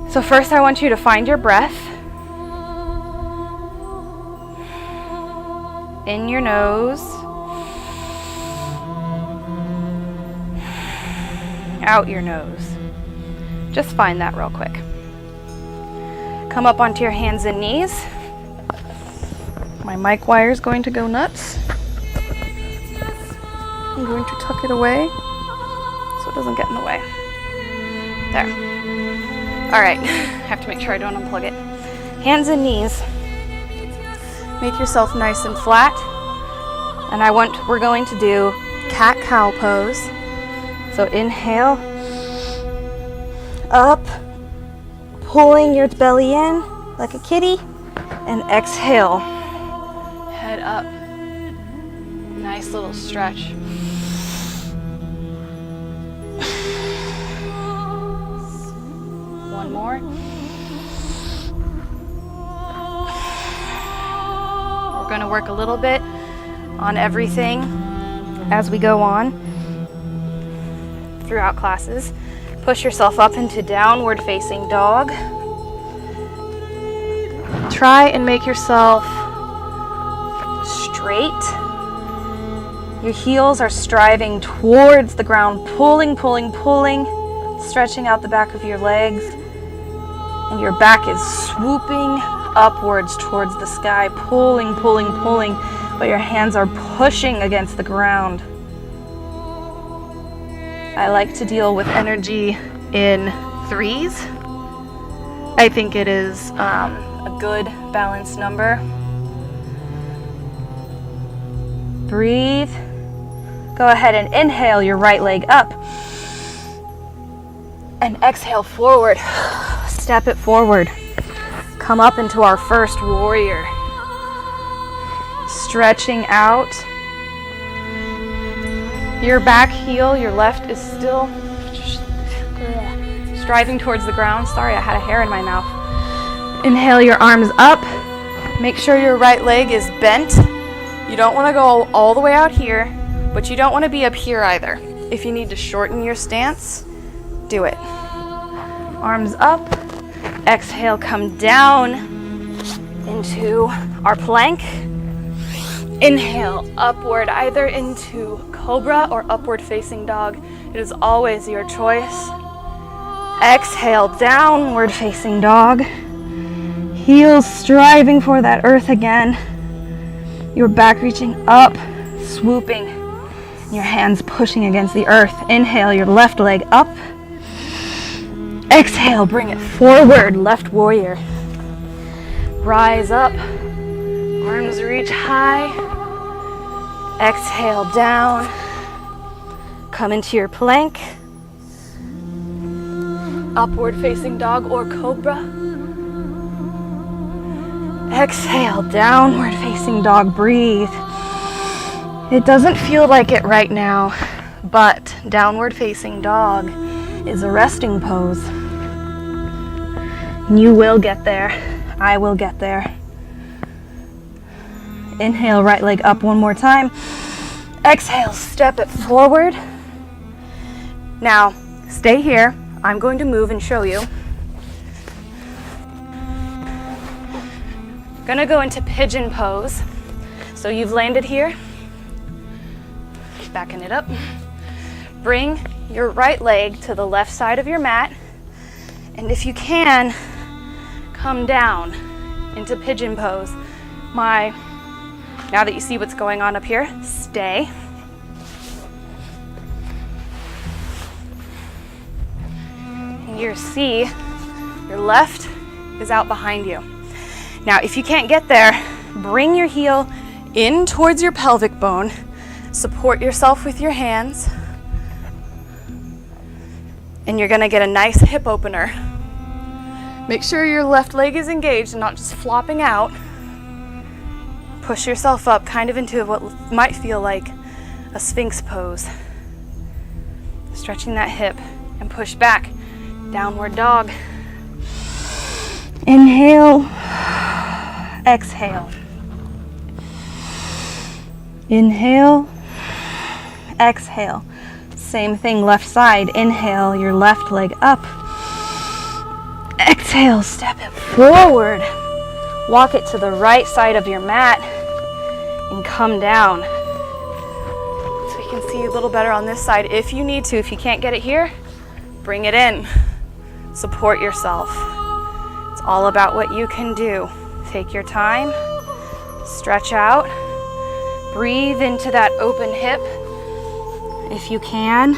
So first I want you to find your breath in your nose, out your nose. Just find that real quick. Come up onto your hands and knees. My mic wire is going to go nuts. I'm going to tuck it away so it doesn't get in the way. There. All right, I have to make sure I don't unplug it. Hands and knees. Make yourself nice and flat. And we're going to do cat-cow pose. So inhale, up, pulling your belly in like a kitty, and exhale, head up. Nice little stretch. One more. We're going to work a little bit on everything as we go on throughout classes. Push yourself up into downward facing dog. Try and make yourself straight. Your heels are striving towards the ground, pulling, stretching out the back of your legs. And your back is swooping upwards towards the sky, pulling, but your hands are pushing against the ground. I like to deal with energy in threes. I think it is a good balanced number. Breathe. Go ahead and inhale your right leg up. And exhale forward. Step it forward. Come up into our first warrior. Stretching out. Your back heel, your left, is still striving towards the ground. Sorry, I had a hair in my mouth. Inhale your arms up. Make sure your right leg is bent. You don't want to go all the way out here, but you don't want to be up here either. If you need to shorten your stance, do it. Arms up. Exhale, come down into our plank. Inhale, upward, either into cobra or upward facing dog. It is always your choice. Exhale, downward facing dog. Heels striving for that earth again. Your back reaching up, swooping. Your hands pushing against the earth. Inhale, your left leg up. Exhale, bring it forward, left warrior. Rise up, arms reach high. Exhale, down. Come into your plank. Upward facing dog or cobra. Exhale, downward facing dog, breathe. It doesn't feel like it right now, but downward facing dog is a resting pose. You will get there. I will get there. Inhale, right leg up one more time. Exhale, step it forward. Now, stay here. I'm going to move and show you. Gonna go into pigeon pose. So you've landed here. Backing it up. Bring your right leg to the left side of your mat. And if you can, come down into pigeon pose. Now that you see what's going on up here, stay. And your left is out behind you. Now, if you can't get there, bring your heel in towards your pelvic bone. Support yourself with your hands. And you're gonna get a nice hip opener. Make sure your left leg is engaged and not just flopping out. Push yourself up kind of into what might feel like a sphinx pose. Stretching that hip and push back. Downward dog. Inhale. Exhale. Inhale. Exhale. Same thing, left side. Inhale, your left leg up. Exhale, step it forward. Walk it to the right side of your mat and come down. So you can see a little better on this side if you need to. If you can't get it here, bring it in. Support yourself. It's all about what you can do. Take your time, stretch out, breathe into that open hip if you can.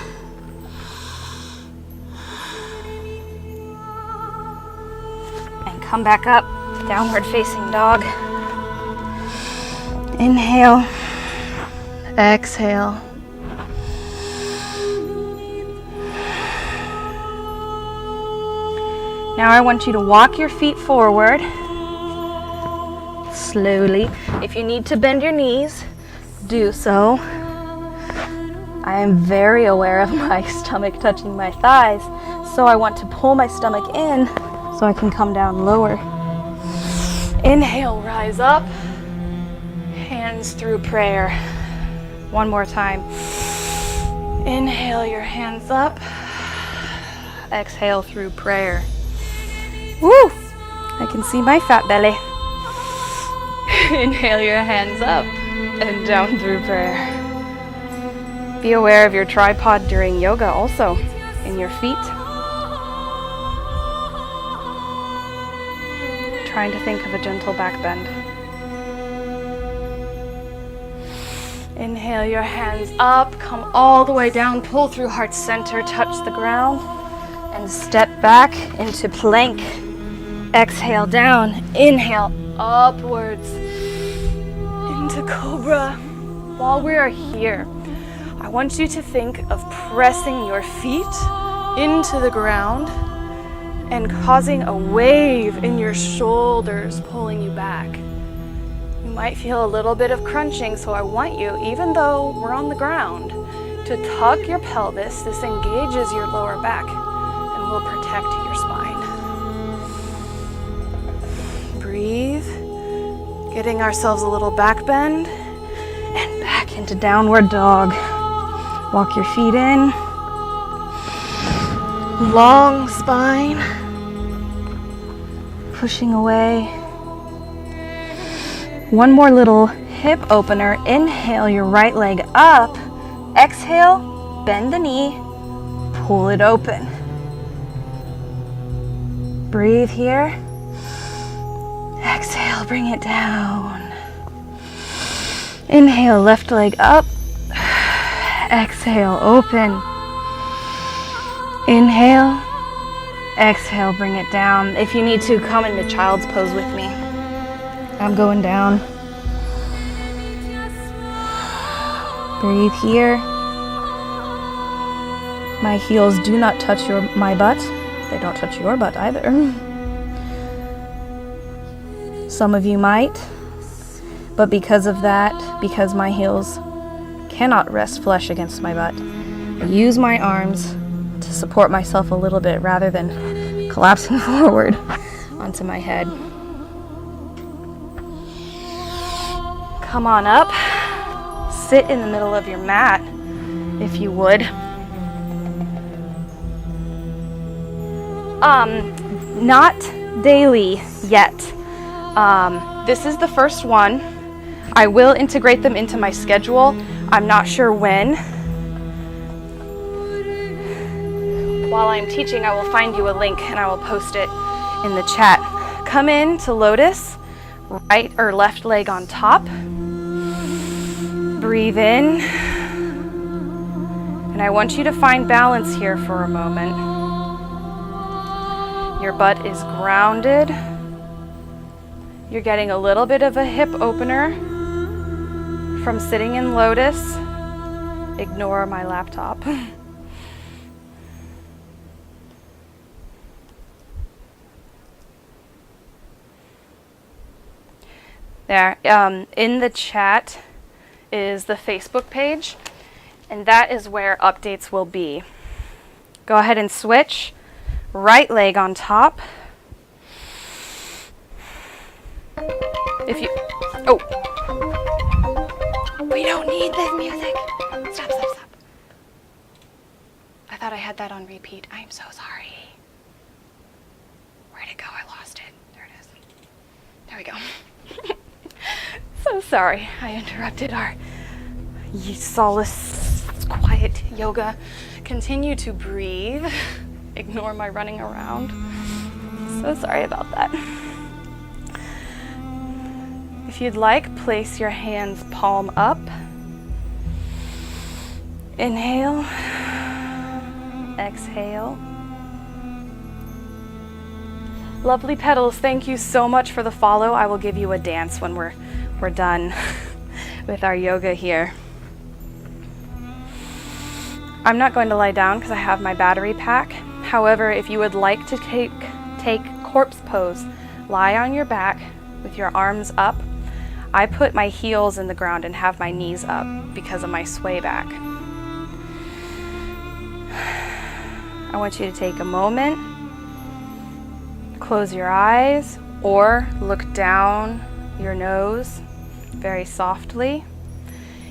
And come back up, downward facing dog. Inhale, exhale. Now I want you to walk your feet forward slowly. If you need to bend your knees, do so. I am very aware of my stomach touching my thighs, so I want to pull my stomach in so I can come down lower. Inhale, rise up. Hands through prayer. One more time. Inhale your hands up. Exhale through prayer. Woo! I can see my fat belly. Inhale your hands up and down through prayer. Be aware of your tripod during yoga also, in your feet. Trying to think of a gentle back bend. Inhale your hands up, come all the way down, pull through heart center, touch the ground, and step back into plank. Exhale down, inhale upwards into cobra. While we are here, I want you to think of pressing your feet into the ground and causing a wave in your shoulders, pulling you back. You might feel a little bit of crunching, so I want you, even though we're on the ground, to tuck your pelvis. This engages your lower back and will protect your spine. Breathe, getting ourselves a little back bend and back into downward dog. Walk your feet in. Long spine. Pushing away. One more little hip opener. Inhale your right leg up. Exhale, bend the knee, pull it open. Breathe here. Exhale, bring it down. Inhale, left leg up. Exhale, open. Inhale. Exhale, bring it down. If you need to, come into child's pose with me. I'm going down. Breathe here. My heels do not touch my butt. They don't touch your butt either. Some of you might, but because of that, because my heels cannot rest flush against my butt, I use my arms to support myself a little bit rather than collapsing forward onto my head. Come on up. Sit in the middle of your mat, if you would. Not daily yet. This is the first one. I will integrate them into my schedule. I'm not sure when. While I'm teaching, I will find you a link and I will post it in the chat. Come in to lotus, right or left leg on top. Breathe in. And I want you to find balance here for a moment. Your butt is grounded. You're getting a little bit of a hip opener from sitting in lotus. Ignore my laptop. There, in the chat is the Facebook page, and that is where updates will be. Go ahead and switch. Right leg on top. If you, oh, we don't need this music. Stop. I thought I had that on repeat. I'm so sorry. Where'd it go? I lost it. There it is. There we go. So sorry, I interrupted our solace, quiet yoga. Continue to breathe. Ignore my running around. So sorry about that. If you'd like, place your hands palm up. Inhale. Exhale. Lovely petals, thank you so much for the follow. I will give you a dance when we're done. with our yoga here. I'm not going to lie down because I have my battery pack. However, if you would like to take corpse pose, lie on your back with your arms up. I put my heels in the ground and have my knees up because of my sway back. I want you to take a moment, close your eyes, or look down your nose very softly.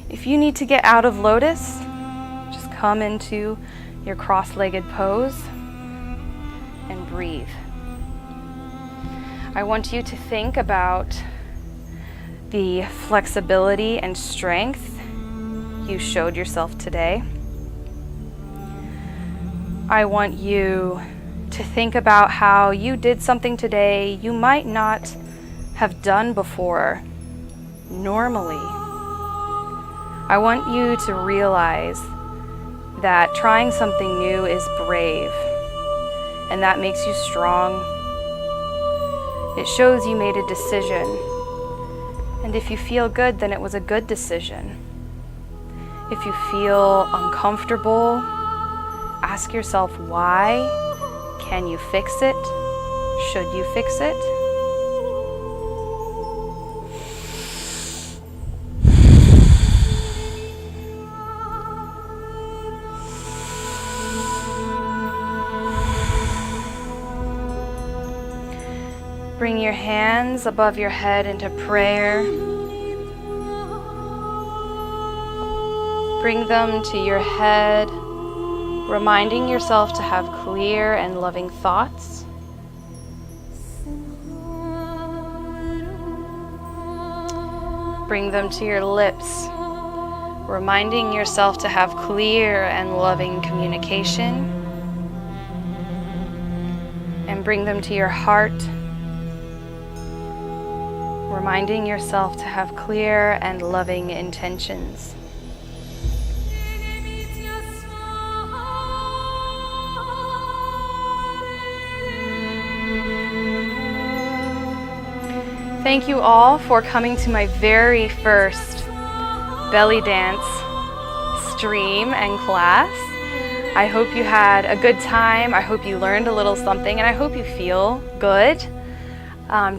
If you need to get out of lotus, just come into your cross-legged pose and breathe. I want you to think about the flexibility and strength you showed yourself today. I want you to think about how you did something today you might not have done before normally. I want you to realize that trying something new is brave, and that makes you strong. It shows you made a decision, and if you feel good, then it was a good decision. If you feel uncomfortable, ask yourself why. Can you fix it? Should you fix it? Bring your hands above your head into prayer. Bring them to your head, reminding yourself to have clear and loving thoughts. Bring them to your lips, reminding yourself to have clear and loving communication. And bring them to your heart, reminding yourself to have clear and loving intentions. Thank you all for coming to my very first belly dance stream and class. I hope you had a good time. I hope you learned a little something, and I hope you feel good.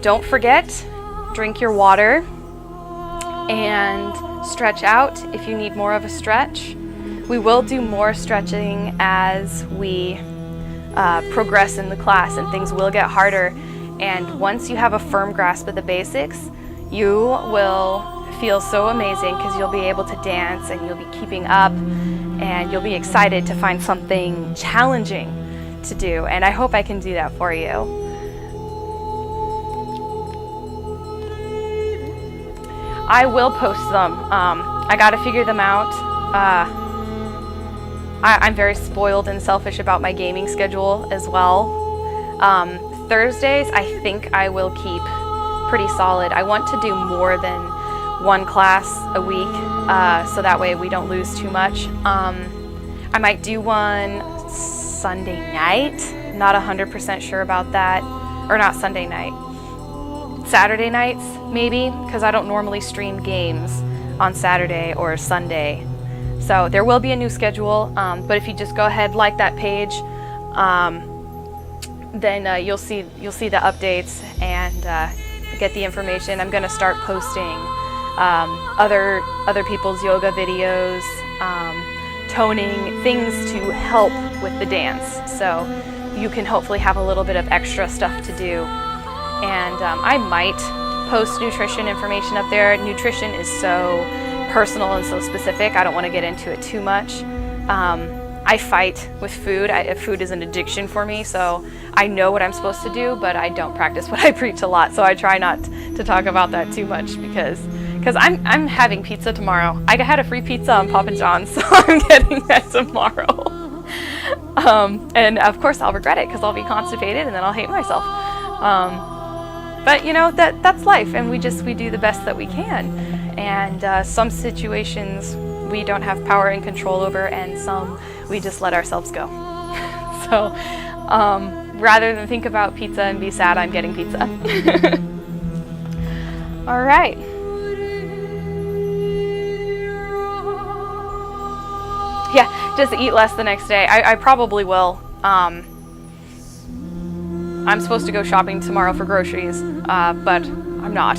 Don't forget, drink your water and stretch out if you need more of a stretch. We will do more stretching as we progress in the class, and things will get harder. And once you have a firm grasp of the basics, you will feel so amazing because you'll be able to dance and you'll be keeping up and you'll be excited to find something challenging to do. And I hope I can do that for you. I will post them. I got to figure them out. I'm very spoiled and selfish about my gaming schedule as well. Thursdays, I think I will keep pretty solid. I want to do more than one class a week, so that way we don't lose too much. I might do one Sunday night. Not 100% sure about that. Or not Sunday night. Saturday nights, maybe, because I don't normally stream games on Saturday or Sunday. So there will be a new schedule, but if you just go ahead, like that page, then you'll see the updates and get the information. I'm going to start posting other people's yoga videos, toning, things to help with the dance. So you can hopefully have a little bit of extra stuff to do. And I might post nutrition information up there. Nutrition is so personal and so specific. I don't want to get into it too much. I fight with food. Food is an addiction for me, so I know what I'm supposed to do, but I don't practice what I preach a lot, so I try not to talk about that too much because I'm having pizza tomorrow. I had a free pizza on Papa John's, so I'm getting that tomorrow. And of course I'll regret it because I'll be constipated and then I'll hate myself. But you know, that's life, and we do the best that we can. And some situations we don't have power and control over, and some we just let ourselves go. So rather than think about pizza and be sad, I'm getting pizza. All right. Yeah, just eat less the next day. I probably will. I'm supposed to go shopping tomorrow for groceries, but I'm not.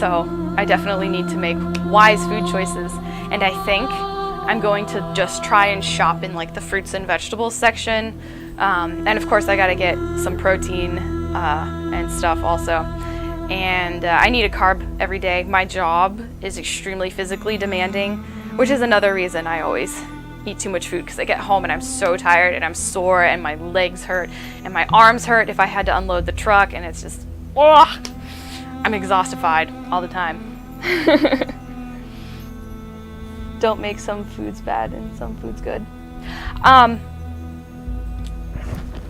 So I definitely need to make wise food choices. And I think I'm going to just try and shop in like the fruits and vegetables section. And of course I gotta get some protein and stuff also. And I need a carb every day. My job is extremely physically demanding, which is another reason I always eat too much food, because I get home and I'm so tired and I'm sore and my legs hurt and my arms hurt if I had to unload the truck, and it's just, oh, I'm exhaustified all the time. Don't make some foods bad and some foods good.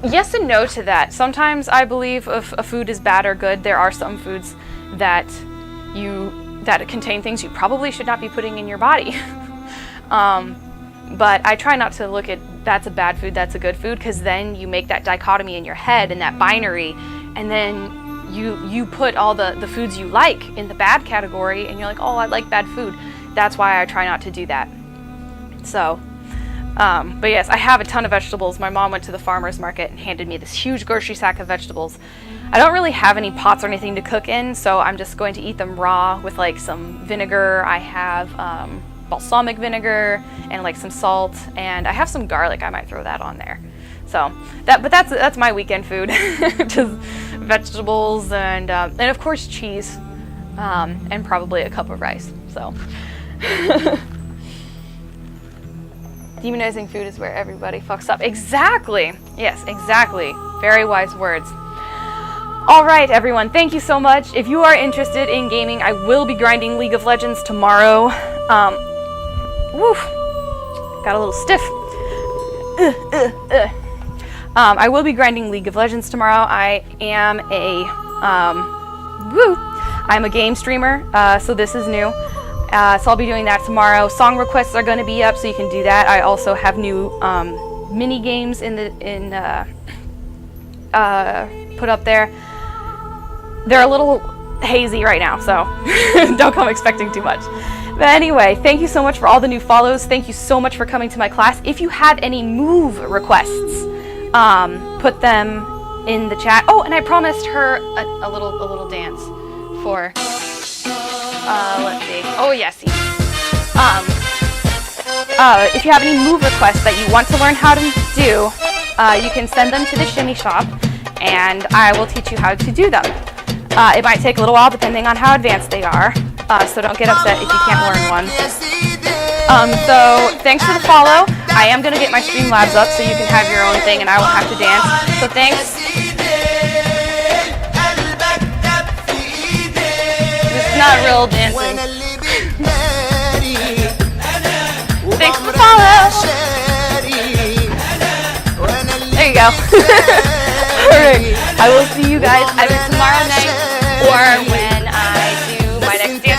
Yes and no to that. Sometimes I believe if a food is bad or good, there are some foods that contain things you probably should not be putting in your body. But I try not to look at that's a bad food, that's a good food, because then you make that dichotomy in your head and that binary, and then you put all the foods you like in the bad category, and you're like, oh, I like bad food. That's why I try not to do that. So, but yes, I have a ton of vegetables. My mom went to the farmer's market and handed me this huge grocery sack of vegetables. I don't really have any pots or anything to cook in, so I'm just going to eat them raw with like some vinegar. I have balsamic vinegar and like some salt, and I have some garlic. I might throw that on there. So that's my weekend food. Just vegetables and of course cheese, and probably a cup of rice. So demonizing food is where everybody fucks up. Exactly. Yes, exactly. Very wise words. All right, everyone. Thank you so much. If you are interested in gaming, I will be grinding League of Legends tomorrow. Woof. Got a little stiff. I will be grinding League of Legends tomorrow. I am I'm a game streamer, so this is new. So I'll be doing that tomorrow. Song requests are going to be up, so you can do that. I also have new mini games put up there. They're a little hazy right now, so don't come expecting too much. But anyway, thank you so much for all the new follows. Thank you so much for coming to my class. If you have any move requests, put them in the chat. Oh, and I promised her a little dance for, let's see. Oh, yes. If you have any move requests that you want to learn how to do, you can send them to the Shimmy Shop, and I will teach you how to do them. It might take a little while depending on how advanced they are, so don't get upset if you can't learn one. So thanks for the follow. I am going to get my Streamlabs up so you can have your own thing and I won't have to dance. So thanks. This is not real dancing. Thanks for the follow. There you go. Alright, I will see you guys either tomorrow night or when I do my next dance.